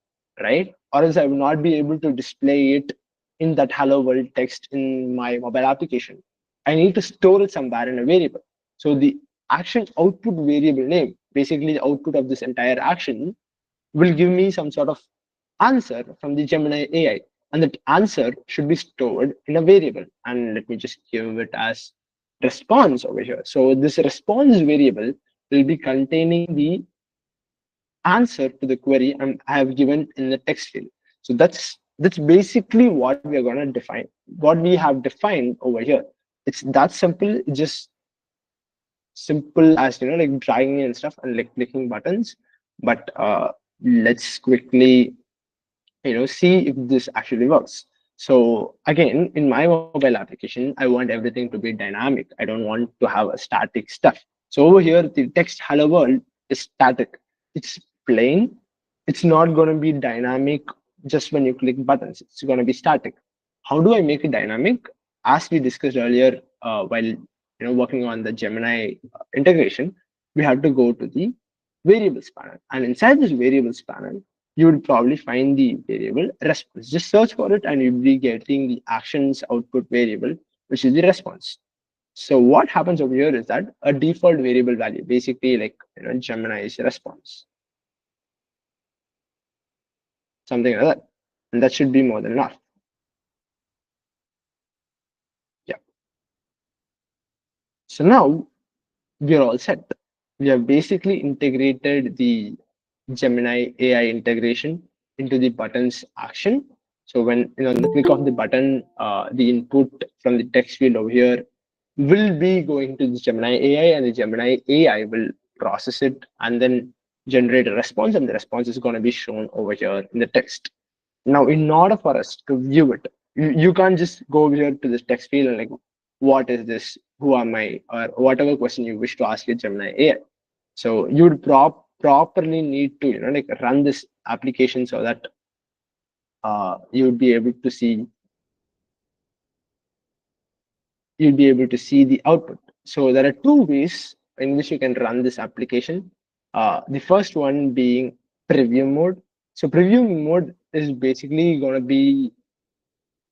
S3: right? Or else I will not be able to display it in that hello world text in my mobile application. I need to store it somewhere in a variable. So the action output variable name, basically the output of this entire action, will give me some sort of answer from the Gemini AI. And that answer should be stored in a variable. And let me just give it as response over here. So this response variable will be containing the answer to the query I have given in the text field. So that's basically what we are going to define, what we have defined over here. It's that simple. Just simple as like dragging and stuff and like clicking buttons. But let's quickly see if this actually works. So again, in my mobile application, I want everything to be dynamic. I don't want to have a static stuff. So over here, the text hello world is static. It's plain. It's not going to be dynamic just when you click buttons. It's going to be static. How do I make it dynamic? As we discussed earlier, while working on the Gemini integration, we have to go to the variables panel, and inside this variables panel, you would probably find the variable response. Just search for it and you'll be getting the actions output variable, which is the response. So what happens over here is that a default variable value, basically like Gemini's response, something like that. And that should be more than enough. Yeah. So now we're all set. We have basically integrated the Gemini AI integration into the button's action. So when on the click of the button, the input from the text field over here will be going to the Gemini AI, and the Gemini AI will process it and then generate a response, and the response is going to be shown over here in the text. Now, in order for us to view it, you can't just go over here to this text field and like, what is this? Who am I? Or whatever question you wish to ask your Gemini AI. So you would properly need to like run this application so that you would be able to see the output. So there are two ways in which you can run this application. The first one being preview mode. So preview mode is basically going to be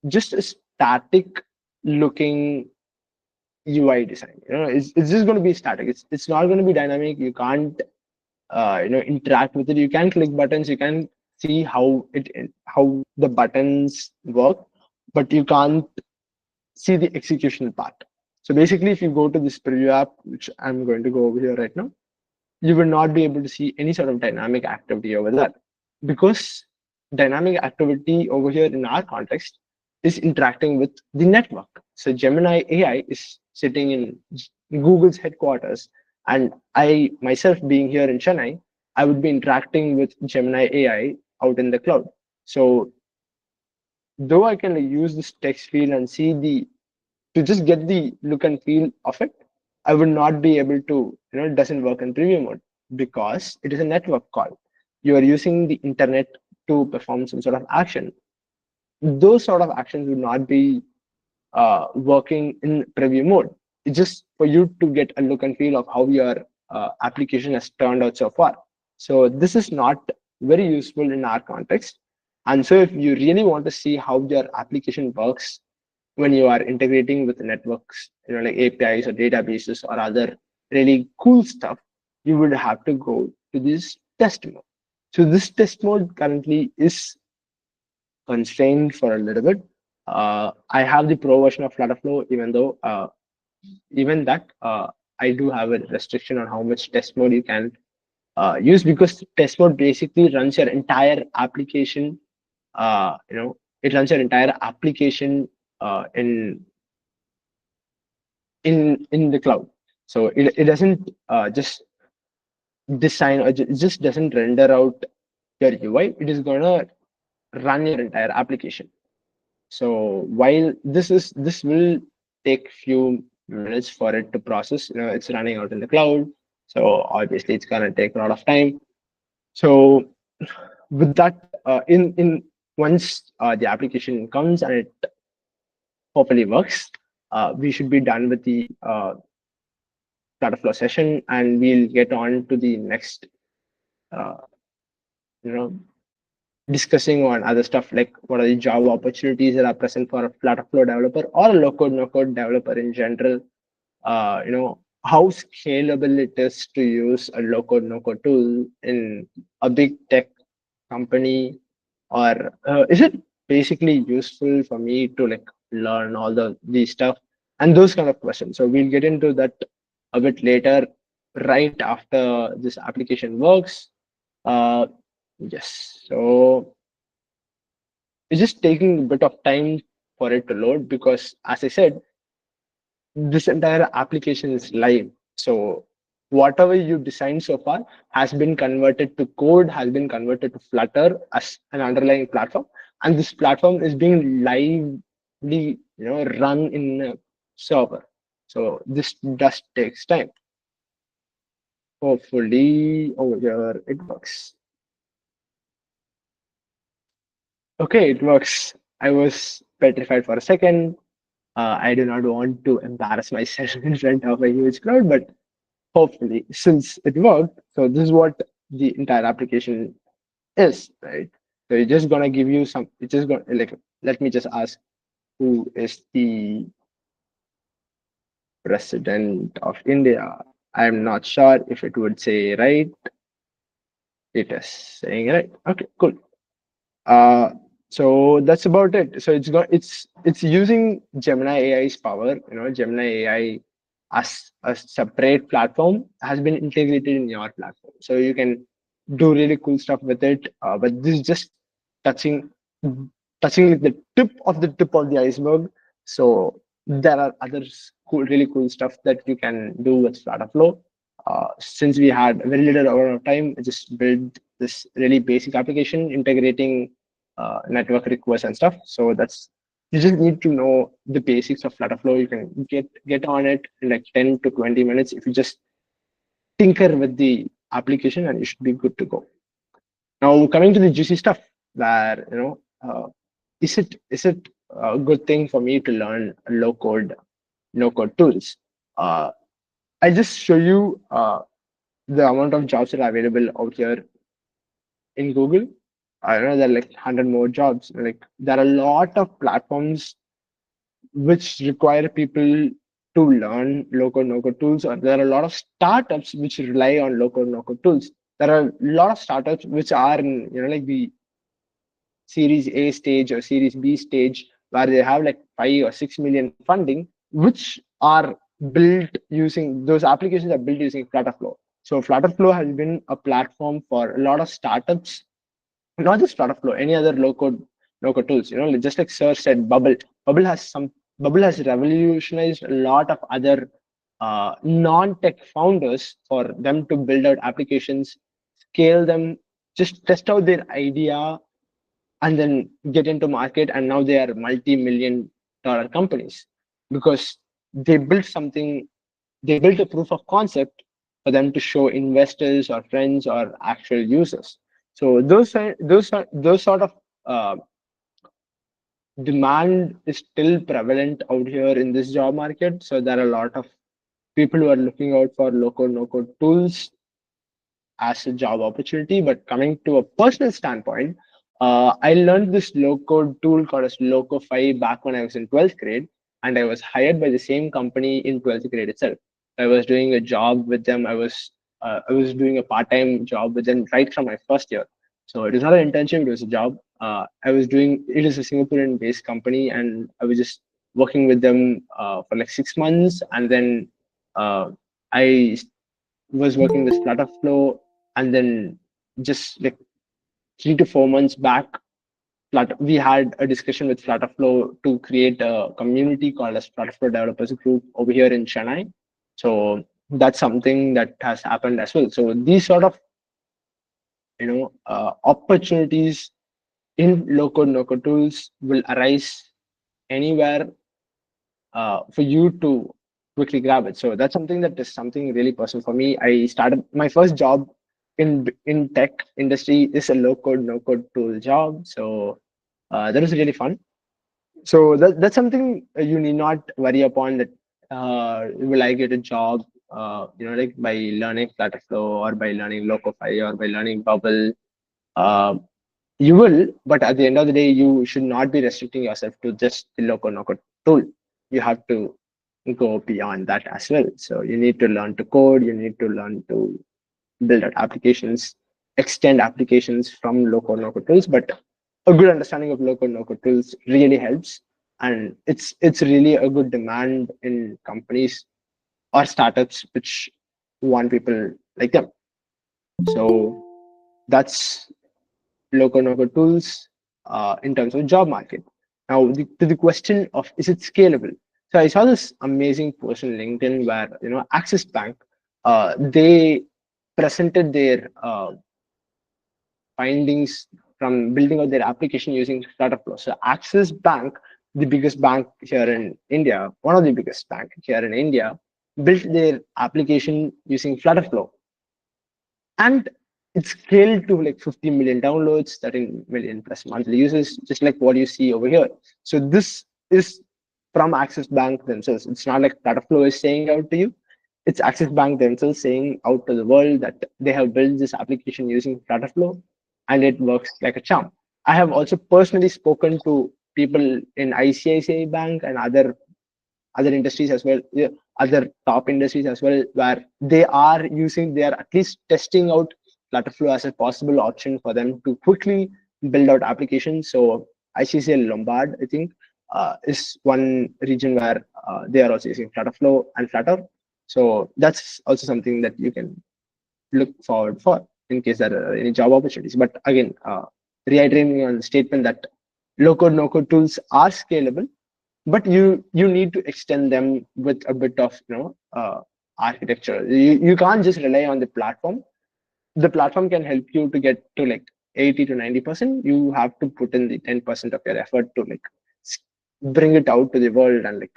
S3: just a static looking UI design. It's just going to be static. It's not going to be dynamic. You can't interact with it. You can click buttons. You can see how the buttons work, but you can't see the execution part. So basically, if you go to this preview app, which I'm going to go over here right now, you will not be able to see any sort of dynamic activity over there, because dynamic activity over here in our context is interacting with the network. So Gemini AI is sitting in Google's headquarters, and I myself being here in Chennai, I would be interacting with Gemini AI out in the cloud. So though I can use this text field and see to just get the look and feel of it, I would not be able to, it doesn't work in preview mode because it is a network call. You are using the internet to perform some sort of action. Those sort of actions would not be working in preview mode. It's just for you to get a look and feel of how your application has turned out so far. So this is not very useful in our context. And so if you really want to see how your application works when you are integrating with networks, like APIs or databases or other really cool stuff, you would have to go to this test mode. So this test mode currently is constrained for a little bit. I have the pro version of FlutterFlow, even that I do have a restriction on how much test mode you can use, because test mode basically runs your entire application. It runs your entire application in the cloud. So it doesn't just design, or it just doesn't render out your UI. It is gonna run your entire application. So while this will take few minutes for it to process, it's running out in the cloud. So obviously it's gonna take a lot of time. So with that, in once the application comes and it hopefully works, we should be done with the FlutterFlow session, and we'll get on to the next, uh, you know, discussing on other stuff like what are the job opportunities that are present for a FlutterFlow developer or a low-code, no-code developer in general. How scalable it is to use a low-code, no-code tool in a big tech company, or is it basically useful for me to like learn all these stuff and those kind of questions. So we'll get into that a bit later, right after this application works. Yes, so it's just taking a bit of time for it to load, because as I said, this entire application is live. So whatever you designed so far has been converted to code, has been converted to Flutter as an underlying platform, and this platform is being lively, run in a server. So this just takes time. Hopefully over here it works. Okay, it works. I was petrified for a second. I do not want to embarrass myself in front of a huge crowd, but hopefully, since it worked, so this is what the entire application is, right? So it's just gonna give you some. It's just gonna like. Let me just ask, who is the president of India? I'm not sure if it would say right. It is saying right. Okay, cool. Uh, so that's about it. So it's using Gemini AI's power. Gemini AI as a separate platform has been integrated in your platform, so you can do really cool stuff with it. But this is just touching touching the tip of the iceberg. So there are other cool, really cool stuff that you can do with FlutterFlow. Since we had very little amount of time, I just built this really basic application integrating network requests and stuff. So that's you just need to know the basics of FlutterFlow. You can get on it in like 10 to 20 minutes if you just tinker with the application, and you should be good to go. Now coming to the juicy stuff, where is it a good thing for me to learn low code no code tools? Uh, I just show you the amount of jobs that are available out here in Google. I don't know there are like 100 more jobs. Like there are a lot of platforms which require people to learn low code no code tools, or there are a lot of startups which rely on low code no code tools. There are a lot of startups which are in like the Series A stage or Series B stage, where they have like 5 or 6 million funding, which are built using those applications are built using FlutterFlow. So FlutterFlow has been a platform for a lot of startups, not just FlutterFlow, any other low code tools. Just like Sir said, Bubble has revolutionized a lot of other non-tech founders for them to build out applications, scale them, just test out their idea, and then get into market, and now they are multi-million dollar companies because they built something. They built a proof of concept for them to show investors or friends or actual users. So those sort of uh, demand is still prevalent out here in this job market. So there are a lot of people who are looking out for low code no code tools as a job opportunity. But coming to a personal standpoint, I learned this low code tool called as Loco5 back when I was in 12th grade, and I was hired by the same company in 12th grade itself. I was doing a job with them. I was doing a part-time job with them right from my first year. So it was not an internship; it was a job. I was doing it is a Singaporean-based company, and I was just working with them for like 6 months, and then I was working with FlutterFlow, and then just like 3 to 4 months back, we had a discussion with FlutterFlow to create a community called as FlutterFlow Developers Group over here in Chennai. So that's something that has happened as well. So these sort of opportunities in low code no code tools will arise anywhere for you to quickly grab it. So that's something that is something really personal for me. I started my first job in tech industry is a low code no code tool job. So that was really fun. So that's something you need not worry upon that will I get a job like by learning Flutterflow or by learning Locofy or by learning Bubble. Uh, you will, but at the end of the day, you should not be restricting yourself to just the loco no-code tool. You have to go beyond that as well. So you need to learn to code, you need to learn to build out applications, extend applications from low-code no-code tools. But a good understanding of low-code no-code tools really helps, and it's really a good demand in companies or startups which want people like them. So that's local no tools in terms of job market. Now, to the question of is it scalable? So I saw this amazing post on LinkedIn where Axis Bank they presented their findings from building out their application using FlutterFlow. So Axis Bank, the biggest bank here in India, one of the biggest bank here in India, built their application using FlutterFlow, and it's scaled to like 50 million downloads, 13 million plus monthly users, just like what you see over here. So this is from Axis Bank themselves. It's not like FlutterFlow is saying out to you. It's Axis Bank themselves saying out to the world that they have built this application using FlutterFlow, and it works like a charm. I have also personally spoken to people in ICICI Bank and other industries as well, yeah, other top industries as well, where they are at least testing out FlutterFlow as a possible option for them to quickly build out applications. So ICCL Lombard, I think, is one region where they are also using FlutterFlow and Flutter. So that's also something that you can look forward for in case there are any job opportunities. But again, reiterating on the statement that low-code, no-code tools are scalable, but you need to extend them with a bit of architecture. You can't just rely on the platform. The platform can help you to get to like 80 to 90%. You have to put in the 10% of your effort to like bring it out to the world and like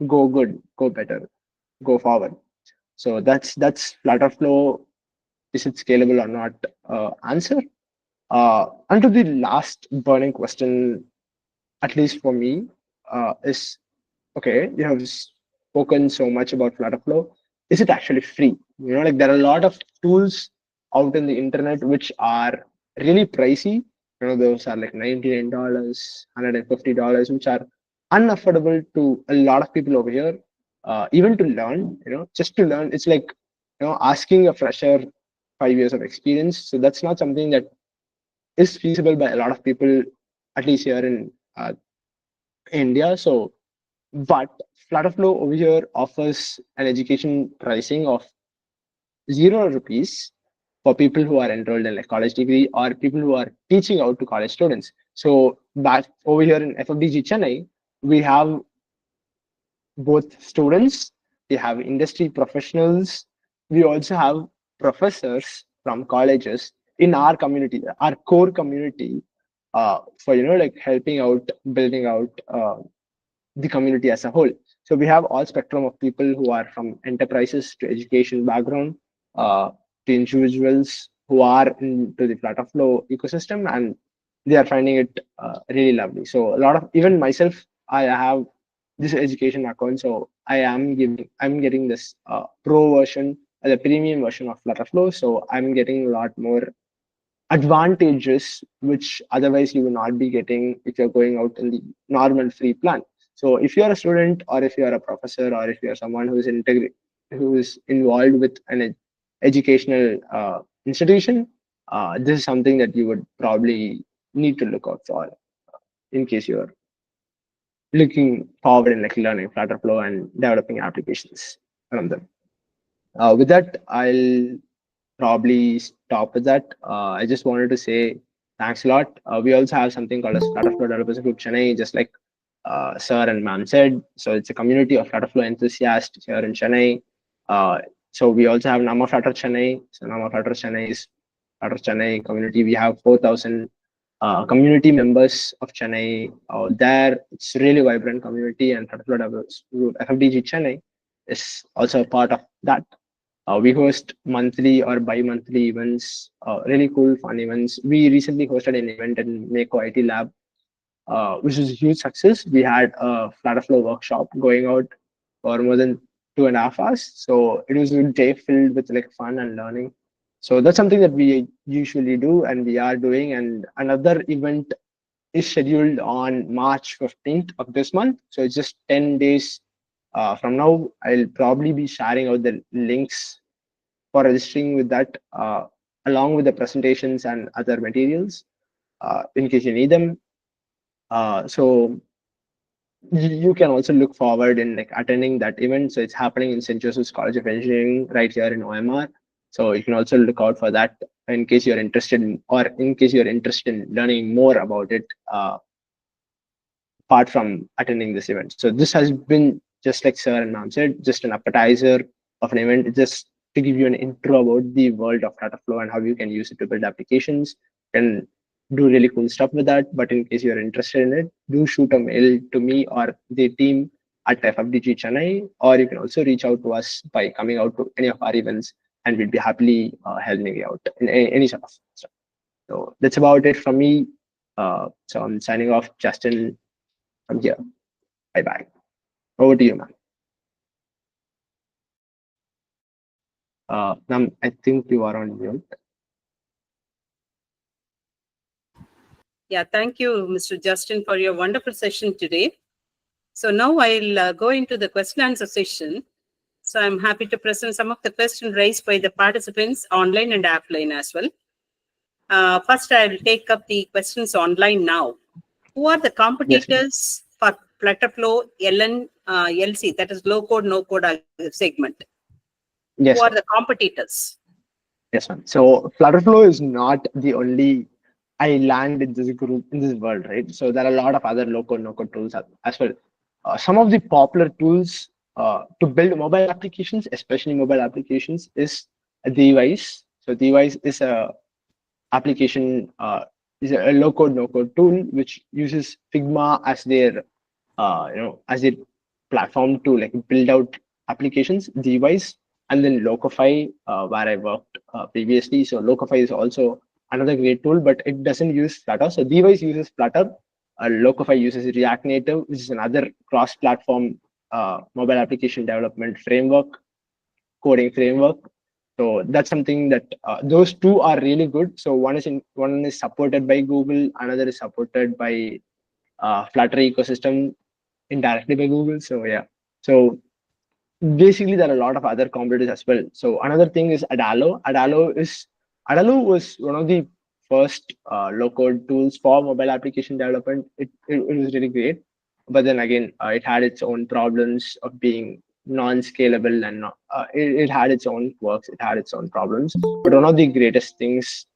S3: go good, go better, go forward. So that's FlutterFlow. Is it scalable or not? Answer. And to the last burning question, at least for me, is okay. You have spoken so much about FlutterFlow. Is it actually free? Like there are a lot of tools out in the internet which are really pricey. Those are like $99, $150, which are unaffordable to a lot of people over here. Even to learn, just to learn, it's like asking a fresher 5 years of experience. So that's not something that is feasible by a lot of people, at least here in India. So, but FlutterFlow over here offers an education pricing of 0 rupees for people who are enrolled in a college degree or people who are teaching out to college students. So back over here in FFDG Chennai, we have both students, we have industry professionals, we also have professors from colleges in our community, our core community, for like helping out, building out the community as a whole. So we have all spectrum of people who are from enterprises to education background, to individuals who are into the FlutterFlow ecosystem, and they are finding it really lovely. So a lot of, even myself, I have this education account, so I'm getting this pro version, the premium version of FlutterFlow. So I'm getting a lot more advantages which otherwise you will not be getting if you're going out in the normal free plan. So if you're a student, or if you're a professor, or if you're someone who is involved with an educational institution, this is something that you would probably need to look out for in case you're looking forward in like learning FlutterFlow and developing applications around them. With that, I'll probably stop with that. I just wanted to say thanks a lot. We also have something called as FlutterFlow Developers Group Chennai, just like Sir and Ma'am said. So it's a community of FlutterFlow enthusiasts here in Chennai. So we also have Nama Flutter Chennai. So Nama Flutter Chennai is Flutter Chennai community. We have 4,000 community members of Chennai out there. It's a really vibrant community, and FlutterFlow Developers Group FFDG Chennai is also a part of that. We host monthly or bi-monthly events, really cool, fun events. We recently hosted an event in Mako IT Lab, which was a huge success. We had a FlutterFlow workshop going out for more than 2.5 hours. So it was a day filled with like fun and learning. So that's something that we usually do and we are doing. And another event is scheduled on March 15th of this month. So it's just 10 days from now. I'll probably be sharing out the links for registering with that, along with the presentations and other materials, in case you need them. So you can also look forward in like attending that event. So it's happening in St. Joseph's College of Engineering right here in OMR. So you can also look out for that in case you're interested in, or in case you're interested in learning more about it, apart from attending this event. So this has been, just like Sir and Ma'am said, just an appetizer of an event. It's just to give you an intro about the world of FlutterFlow and how you can use it to build applications and do really cool stuff with that. But in case you're interested in it, do shoot a mail to me or the team at FFDG Chennai, or you can also reach out to us by coming out to any of our events, and we'd be happily helping you out in any sort of stuff. So that's about it from me. So I'm signing off, Justin, from here. Bye bye. Over to you, man. Ma'am, I think you are on mute.
S1: Yeah, thank you, Mr. Justin, for your wonderful session today. So now I'll go into the question answer session. So I'm happy to present some of the questions raised by the participants online and offline as well. First, I will take up the questions online now. Who are the competitors for FlutterFlow LC, that is low code, no code segment?
S3: Yes,
S1: Who are
S3: ma'am.
S1: the competitors?
S3: Yes, ma'am. So FlutterFlow is not the only island in this group, in this world, right? So there are a lot of other low-code, no-code tools as well. Some of the popular tools to build mobile applications, especially mobile applications, is Device. So Device is a application, is a low-code, no-code tool which uses Figma as their, as their platform to like build out applications. Device, and then Locofy, where I worked previously. So Locofy is also another great tool, but it doesn't use Flutter. So Device uses Flutter. Locofy uses React Native, which is another cross-platform mobile application development framework, coding framework. So that's something that those two are really good. So one is supported by Google, another is supported by Flutter ecosystem indirectly by Google. So yeah. So basically there are a lot of other competitors as well. So another thing is Adalo. Adalo was one of the first low code tools for mobile application development. It was really great, but then again it had its own problems of being non-scalable, and it had its own quirks, it had its own problems. But one of the greatest things,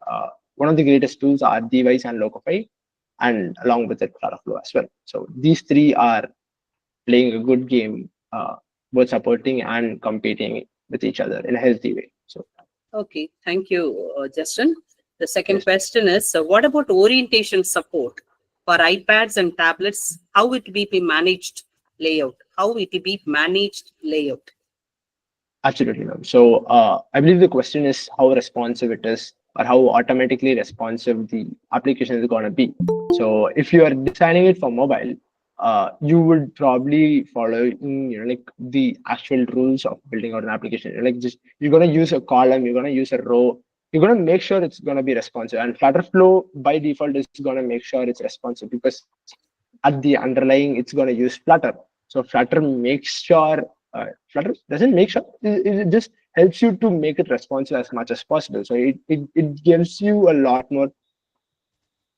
S3: one of the greatest tools are Device and Locofy, and along with it FlutterFlow as well. So these three are playing a good game, both supporting and competing with each other in a healthy way. So,
S1: Okay, thank you, Justin. The second
S3: yes.
S1: question is, what about orientation support for iPads and tablets? How it will be managed layout? How it will be managed layout?
S3: Absolutely, ma'am. So I believe the question is how responsive it is, or how automatically responsive the application is going to be. So if you are designing it for mobile, you would probably follow like the actual rules of building out an application. Like just you're going to use a column, you're going to use a row, you're going to make sure it's going to be responsive. And FlutterFlow by default is going to make sure it's responsive, because at the underlying it's going to use Flutter. So Flutter makes sure, Flutter doesn't make sure, it just helps you to make it responsive as much as possible. So it gives you a lot more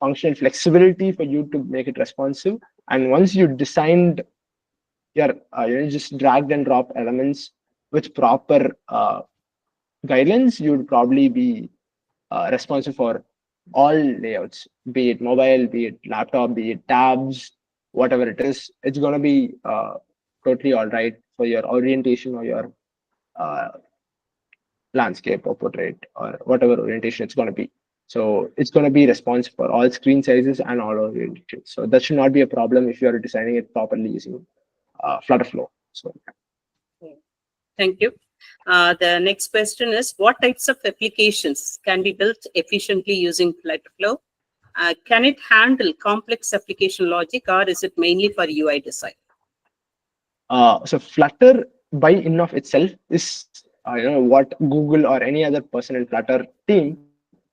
S3: functional flexibility for you to make it responsive. And once you designed your, just dragged and drop elements with proper guidelines, you'd probably be responsive for all layouts, be it mobile, be it laptop, be it tabs, whatever it is. It's going to be totally all right for your orientation or your uh, landscape or portrait or whatever orientation it's going to be. So it's going to be responsive for all screen sizes and all orientations. So that should not be a problem if you are designing it properly using FlutterFlow. So
S1: Thank you. The next question is, what types of applications can be built efficiently using FlutterFlow? Can it handle complex application logic, or is it mainly for UI design?
S3: So Flutter by in of itself is what Google or any other person in Flutter team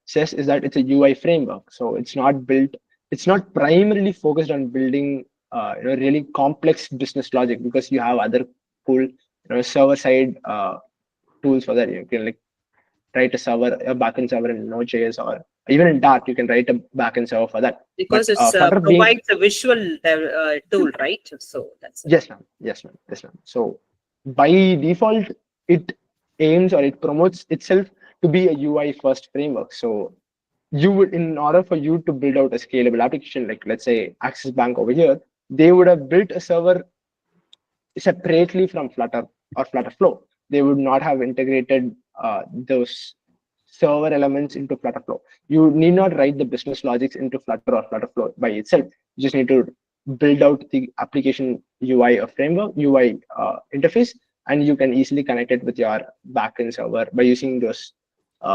S3: says is that it's a UI framework. So it's not built, it's not primarily focused on building really complex business logic, because you have other cool server side tools for that. You can like write a backend server in Node.js, or even in Dart you can write a backend server for that.
S1: Because
S3: But
S1: it
S3: Flutter being,
S1: provides a visual tool, right? So that's it.
S3: yes, ma'am. Yes, ma'am. Yes, ma'am. So by default, it aims or it promotes itself to be a UI first framework. So you would, in order for you to build out a scalable application, like let's say Axis Bank over here, they would have built a server separately from Flutter or FlutterFlow. they would not have integrated those server elements into FlutterFlow. You need not write the business logics into Flutter or FlutterFlow by itself. You just need to build out the application UI or framework, UI interface, and you can easily connect it with your backend server by using those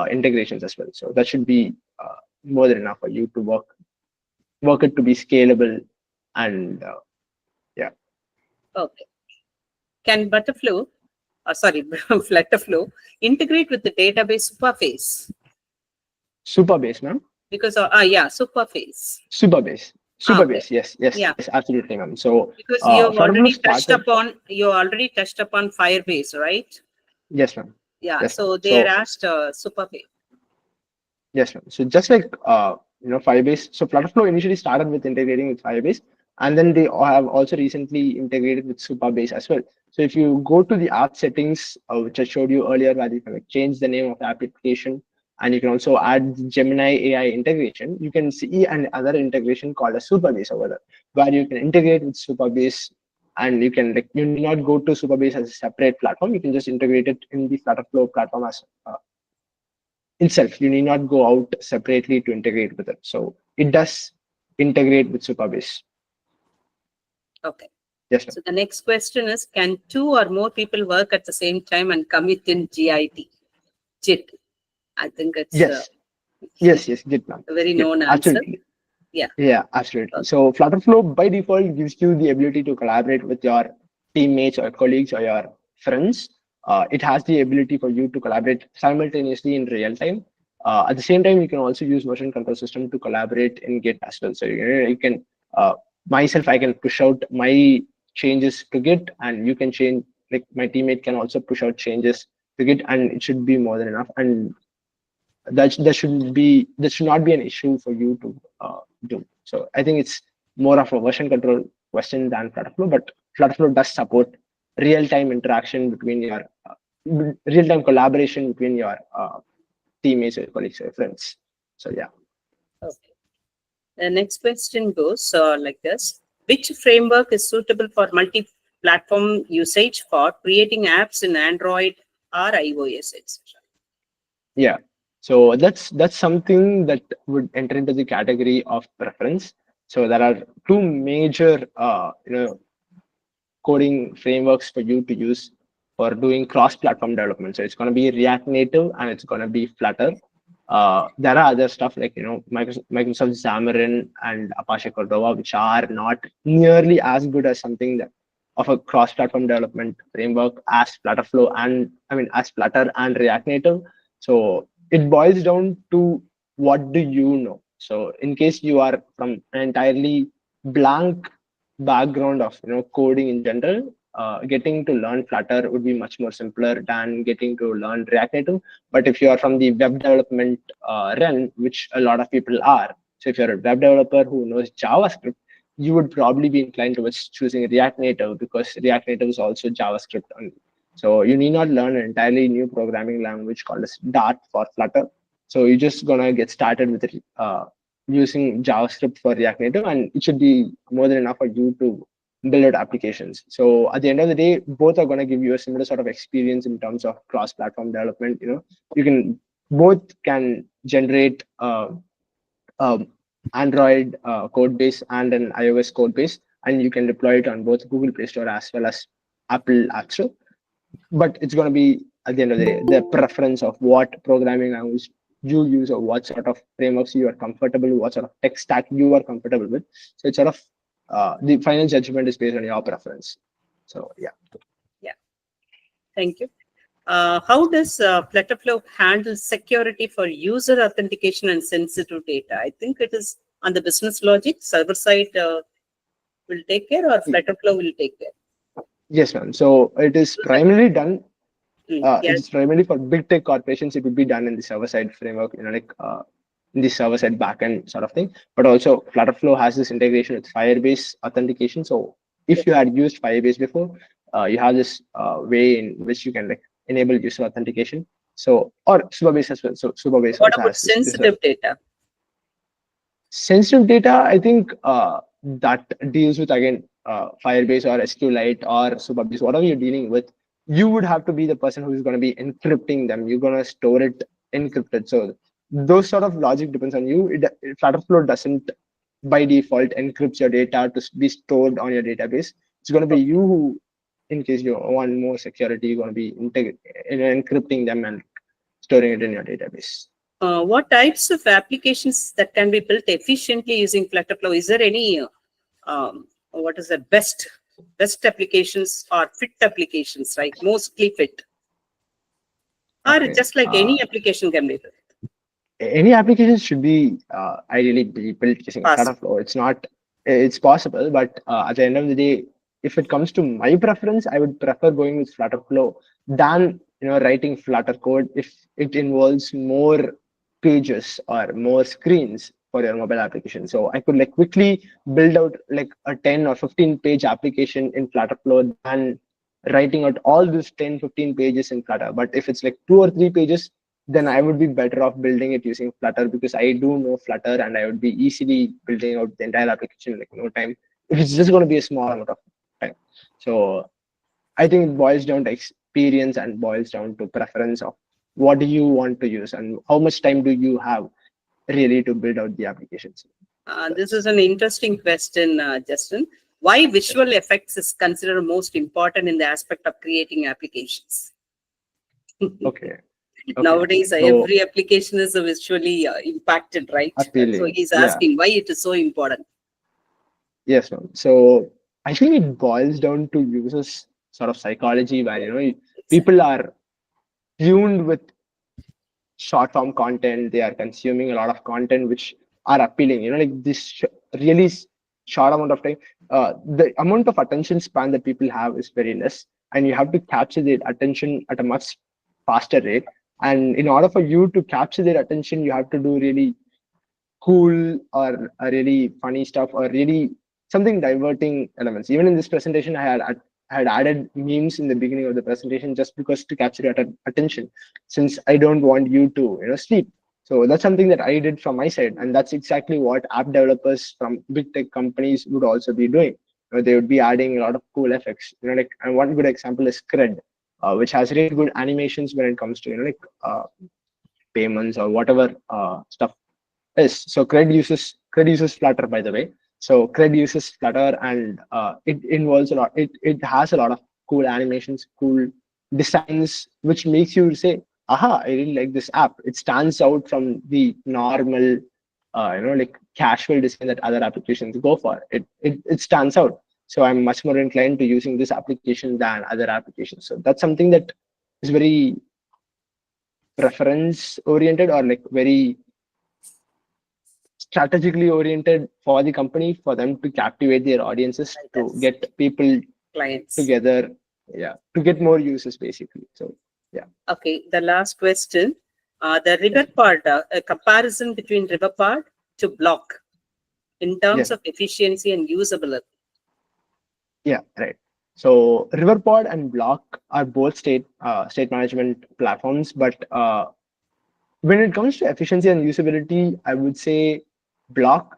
S3: integrations as well. So that should be more than enough for you to work it to be scalable and yeah.
S1: Okay. Can FlutterFlow integrate with the database Superface?
S3: Superbase, ma'am.
S1: Because yeah, Superface.
S3: Superbase. Superbase,
S1: Okay.
S3: yes,
S1: Yeah.
S3: yes, absolutely, ma'am. So
S1: Because you already
S3: FlutterFlow
S1: touched upon Firebase, right?
S3: yes, ma'am.
S1: Yeah.
S3: Yes,
S1: So
S3: ma'am.
S1: they are asked Superface.
S3: Yes, ma'am. So just like Firebase. So FlutterFlow initially started with integrating with Firebase, and then they have also recently integrated with Superbase as well. So if you go to the app settings, which I showed you earlier, where you can like, change the name of the application, and you can also add the Gemini AI integration, you can see another integration called a Superbase over there, where you can integrate with Superbase, and you can like you need not go to Superbase as a separate platform. You can just integrate it in the FlutterFlow platform as itself. You need not go out separately to integrate with it. So it does integrate with Superbase.
S1: Okay.
S3: Yes, ma'am.
S1: So the next question is, can 2 or more people work at the same time and commit in JIT? I think it's
S3: Yes. Yes, Git, ma'am.
S1: a very
S3: Git,
S1: known answer.
S3: absolutely.
S1: Yeah.
S3: Yeah, absolutely.
S1: Okay.
S3: So FlutterFlow by default gives you the ability to collaborate with your teammates or colleagues or your friends. It has the ability for you to collaborate simultaneously in real time. At the same time, you can also use version control system to collaborate in Git as well. So you can I can push out my changes to Git, and you can change, like my teammate can also push out changes to Git, and it should be more than enough. And that should not be an issue for you to do. So I think it's more of a version control question than FlutterFlow, but FlutterFlow does support real-time interaction between your real-time collaboration between your teammates or colleagues or friends. So yeah.
S1: Okay. The next question goes like this. Which framework is suitable for multi-platform usage for creating apps in Android or iOS, etc.?
S3: Yeah. So that's something that would enter into the category of preference. So there are two major coding frameworks for you to use for doing cross-platform development. So it's going to be React Native and it's going to be Flutter. There are other stuff like Microsoft Xamarin and Apache Cordova, which are not nearly as good as something that of a cross-platform development framework as FlutterFlow and as Flutter and React Native. So it boils down to what do you know. So in case you are from an entirely blank background of coding in general, getting to learn Flutter would be much more simpler than getting to learn React Native. But if you are from the web development realm, which a lot of people are, so if you're a web developer who knows JavaScript, you would probably be inclined towards choosing React Native because React Native is also JavaScript only. So you need not learn an entirely new programming language called as Dart for Flutter. So you're just gonna get started with using JavaScript for React Native, and it should be more than enough for you to build out applications. So at the end of the day, both are going to give you a similar sort of experience in terms of cross-platform development. Both can generate Android code base and an iOS code base, and you can deploy it on both Google Play Store as well as Apple App Store. But it's going to be at the end of the day the preference of what programming language you use or what sort of frameworks you are comfortable with, what sort of tech stack you are comfortable with. So it's sort of the final judgment is based on your preference. So yeah.
S1: Thank you. How does FlutterFlow handle security for user authentication and sensitive data? I think it is on the business logic. Server side will take care, or FlutterFlow will take care?
S3: Yes, ma'am. So it is primarily done.
S1: Yes.
S3: It's primarily for big tech corporations. It would be done in the server side framework, in the server side backend sort of thing. But also FlutterFlow has this integration with Firebase authentication. So if you had used Firebase before, you have this way in which you can enable user authentication. So or Superbase as well. So Superbase
S1: What
S3: also
S1: about
S3: has
S1: sensitive data?
S3: Sensitive data, I think that deals with again Firebase or SQLite or Superbase, whatever you're dealing with. you would have to be the person who's going to be encrypting them. You're going to store it encrypted. So those sort of logic depends on you. FlutterFlow doesn't by default encrypts your data to be stored on your database. It's going to be you who, in case you want more security, you're going to be encrypting them and storing it in your database.
S1: What types of applications that can be built efficiently using FlutterFlow? Is there any what is the best applications or fit applications, right? Mostly fit, or
S3: Okay.
S1: just like any application can be built
S3: Any application should be ideally be built using
S1: fast?
S3: FlutterFlow. It's possible, but at the end of the day, if it comes to my preference, I would prefer going with FlutterFlow than writing Flutter code if it involves more pages or more screens for your mobile application. So I could like quickly build out like a 10 or 15 page application in FlutterFlow than writing out all these 10, 15 pages in Flutter. But if it's like 2 or 3 pages, then I would be better off building it using Flutter because I do know Flutter and I would be easily building out the entire application in like no time. If it's just going to be a small amount of time. So I think it boils down to experience and boils down to preference of what do you want to use and how much time do you have really to build out the applications.
S1: This is an interesting question, Justin. Why visual effects is considered most important in the aspect of creating applications?
S3: Okay.
S1: Nowadays,
S3: So,
S1: every application is visually impacted, right? So
S3: appealing.
S1: he's
S3: Yeah.
S1: asking why it is so important.
S3: Yes, ma'am. So I think it boils down to users sort of psychology where people are tuned with short form content. They are consuming a lot of content which are appealing, like this really short amount of time. The amount of attention span that people have is very less, and you have to capture their attention at a much faster rate. And in order for you to capture their attention, you have to do really cool or a really funny stuff or really something diverting elements. Even in this presentation, I had added memes in the beginning of the presentation just because to capture your attention, since I don't want you to sleep. So that's something that I did from my side, and that's exactly what app developers from big tech companies would also be doing. They would be adding a lot of cool effects. Like, and one good example is Cred, which has really good animations when it comes to payments or whatever stuff. Yes, so Cred uses Flutter, by the way. So Cred uses Flutter, and it involves a lot. It has a lot of cool animations, cool designs, which makes you say, "Aha! I really like this app." It stands out from the normal, like casual design that other applications go for. It stands out. So I'm much more inclined to using this application than other applications. So that's something that is very preference oriented or like very strategically oriented for the company for them to captivate their audiences to get people
S1: Clients.
S3: together, yeah, to get more users basically. So yeah.
S1: Okay, the last question. The river part, a comparison between river part to block in terms
S3: Yeah.
S1: of efficiency and usability.
S3: Yeah, right. So Riverpod and Block are both state management platforms, but when it comes to efficiency and usability, I would say Block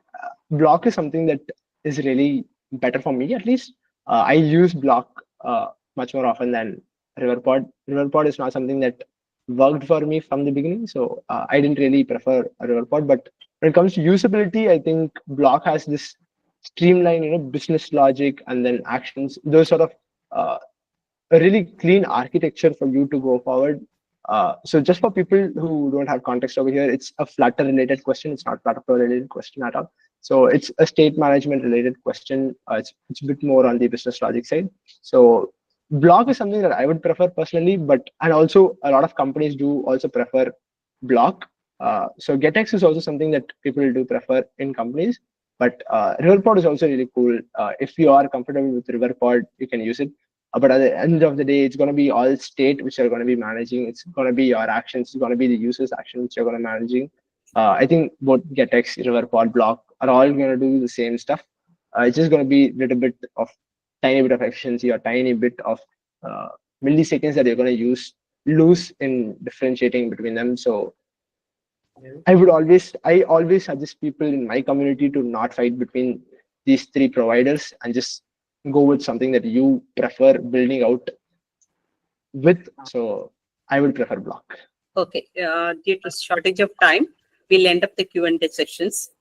S3: is something that is really better for me at least. I use Block much more often than Riverpod. Riverpod is not something that worked for me from the beginning, so I didn't really prefer Riverpod. But when it comes to usability, I think Block has this streamline, business logic and then actions. Those sort of uh, a really clean architecture for you to go forward. So just for people who don't have context over here, it's a Flutter related question. It's not FlutterFlow related question at all. So it's a state management related question. It's a bit more on the business logic side. So Block is something that I would prefer personally, and also a lot of companies do also prefer Block. So GetX is also something that people do prefer in companies. But Riverpod is also really cool. If you are comfortable with Riverpod, you can use it. But at the end of the day, it's going to be all state which you're going to be managing. It's going to be your actions. It's going to be the user's actions which you're going to be managing. I think both GetX, Riverpod, Block are all going to do the same stuff. It's just going to be a little bit of tiny bit of efficiency or tiny bit of uh, milliseconds that you're going to lose in differentiating between them. So I always suggest people in my community to not fight between these three providers and just go with something that you prefer building out with. So I would prefer block.
S1: Okay, due to shortage of time, we'll end up the Q&A sessions.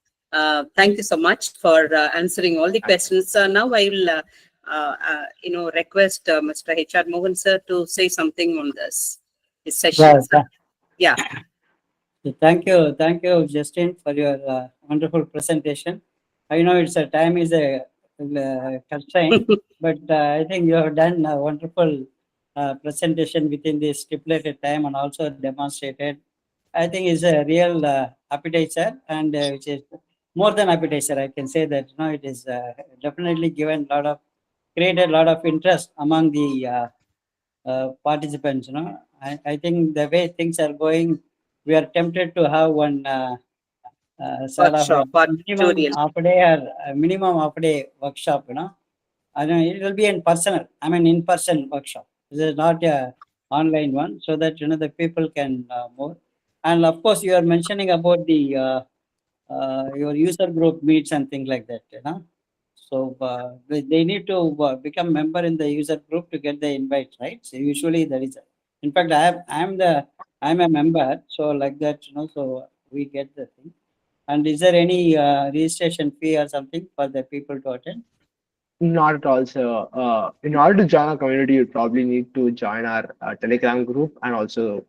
S1: Thank you so much for answering all the questions. Now I will, request Mr. HR Mohan sir to say something on this session.
S2: Well,
S1: Yeah.
S2: thank you, Justin, for your wonderful presentation. I know time is a constraint, but I think you have done a wonderful presentation within the stipulated time and also demonstrated. I think it's a real appetizer, and which is more than appetizer. I can say that it is definitely created a lot of interest among the participants. I think the way things are going, we are tempted to have one sort of a
S1: Workshop or
S2: minimum
S1: tutorial.
S2: half a day or a minimum half a day workshop. I know it will be in-person workshop. This is not a online one, so that the people can move. And of course, you are mentioning about the your user group meets and things like that. So they need to become member in the user group to get the invite, right? So usually that is. In fact, I'm a member, so like that. So we get the thing. And is there any registration fee or something for the people to attend?
S3: Not at all. So, in order to join our community, you probably need to join our Telegram group and also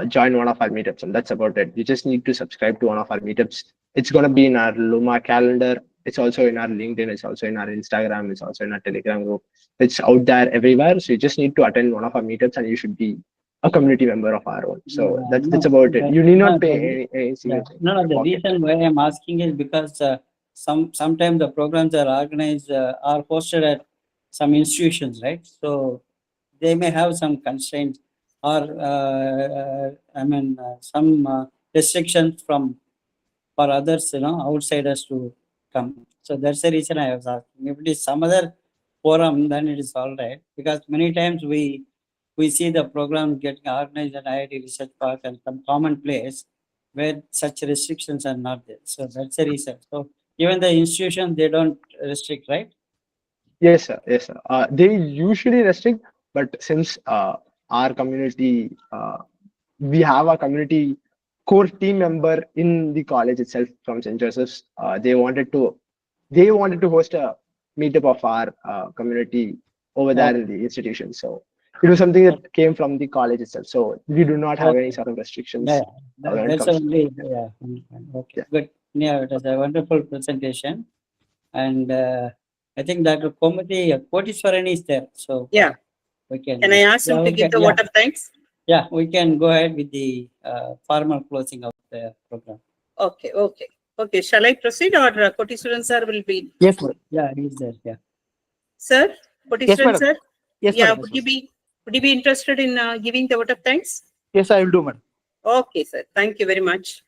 S3: join one of our meetups, and that's about it. You just need to subscribe to one of our meetups. It's gonna be in our Luma calendar. It's also in our LinkedIn. It's also in our Instagram. It's also in our Telegram group. It's out there everywhere. So you just need to attend one of our meetups, and you should be a community member of our own. So that's about it. You need not pay any single thing
S2: No,
S3: from your
S2: the
S3: pocket.
S2: reason why I'm asking is because sometimes the programs are organized are hosted at some institutions, right? So they may have some constraints or some restrictions for others, outsiders to come. So that's the reason I was asking. If it is some other forum, then it is all right. Because many times we see the program getting organized at IIT Research Park and some common place where such restrictions are not there. So that's the reason. So even the institution, they don't restrict, right?
S3: Yes, sir. Yes, sir. They usually restrict, but since our community, we have a community core team member in the college itself from St. Joseph's. They wanted to host a meetup of our community over there in the institution. So it was something that came from the college itself. So we do not have any
S2: Okay.
S3: sort of
S2: Yeah,
S3: restrictions when it
S2: that's
S3: comes to.
S2: only, okay,
S3: Yeah.
S2: good. Yeah, it was a wonderful presentation. And I think Dr. Komathy is there. So
S1: Yeah.
S2: we can.
S1: Can I ask him to give the vote of thanks?
S2: Yeah, we can go ahead with the formal closing of the program.
S1: Okay. Shall I proceed, or Koti Suran sir will be?
S4: Yes, madam.
S2: Yeah, he's there. Yeah.
S1: Sir, Koti
S4: Yes,
S1: Suran
S4: madam.
S1: sir?
S4: Yes,
S1: Yeah,
S4: madam.
S1: would you be interested in giving the vote of thanks?
S4: Yes, I will do, madam.
S1: Okay, sir. Thank you very much.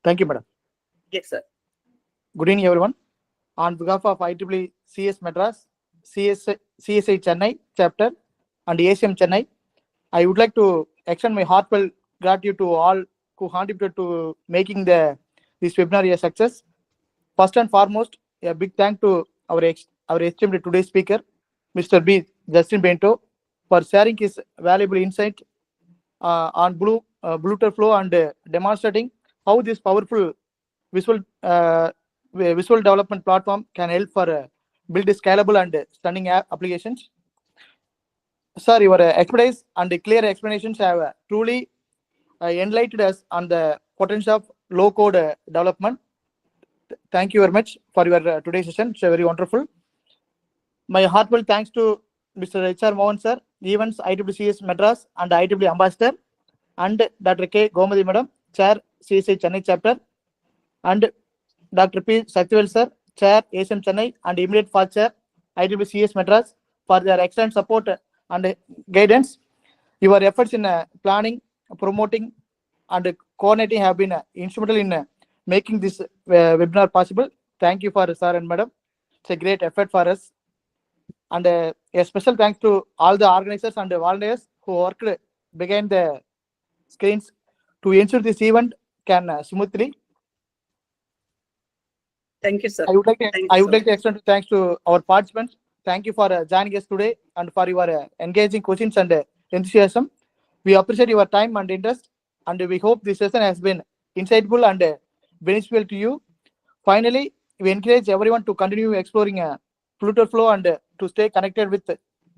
S4: Thank you, madam.
S1: Yes, sir.
S4: Good evening, everyone. On behalf of IEEE CS Madras, CSI Chennai chapter and ACM Chennai, I would like to extend my heartfelt gratitude to all who contributed to making this webinar a success. First and foremost, a big thank to our esteemed today's speaker, Mr. B. Justin Benito, for sharing his valuable insight on FlutterFlow and demonstrating how this powerful visual development platform can help for build scalable and stunning applications. Sir, your expertise and clear explanations have truly enlightened us on the potential of low-code development. Thank you very much for your today's session. It's very wonderful. My heartfelt thanks to Mr. HR Mohan sir, Events IEEE Madras and IEEE Ambassador, and Dr. K. Komathy Madam, Chair CSI Chennai Chapter, and Dr. P. Sakthivel sir, Chair ASM Chennai and immediate first Chair IEEE Madras for their excellent support and guidance. Your efforts in planning, promoting, and coordinating have been instrumental in making this webinar possible. Thank you for sir and madam. It's a great effort for us. And a special thanks to all the organizers and volunteers who worked behind the screens to ensure this event can smoothly.
S1: Thank you, sir.
S4: I would like to extend thanks to our participants. thank you for joining us today and for your engaging questions and enthusiasm. We appreciate your time and interest, and we hope this session has been insightful and beneficial to you. Finally, we encourage everyone to continue exploring FlutterFlow and to stay connected with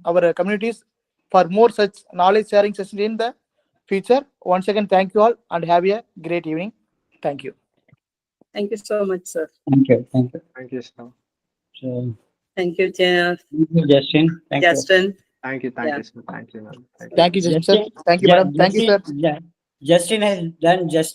S4: our communities for more such knowledge sharing sessions in the future. Once again, thank you all and have a great evening. Thank you.
S1: Thank you so much, sir.
S2: Thank you. Thank you.
S3: Thank you, sir.
S2: So,
S1: Thank you,
S2: thank you, Justin. Thank you.
S1: Justin.
S3: Thank you,
S1: Yeah.
S3: sir. Thank you, ma'am. Thank you.
S4: Thank you, Justin, sir. Thank you, madam. Thank you, sir.
S2: Justin has done Justin.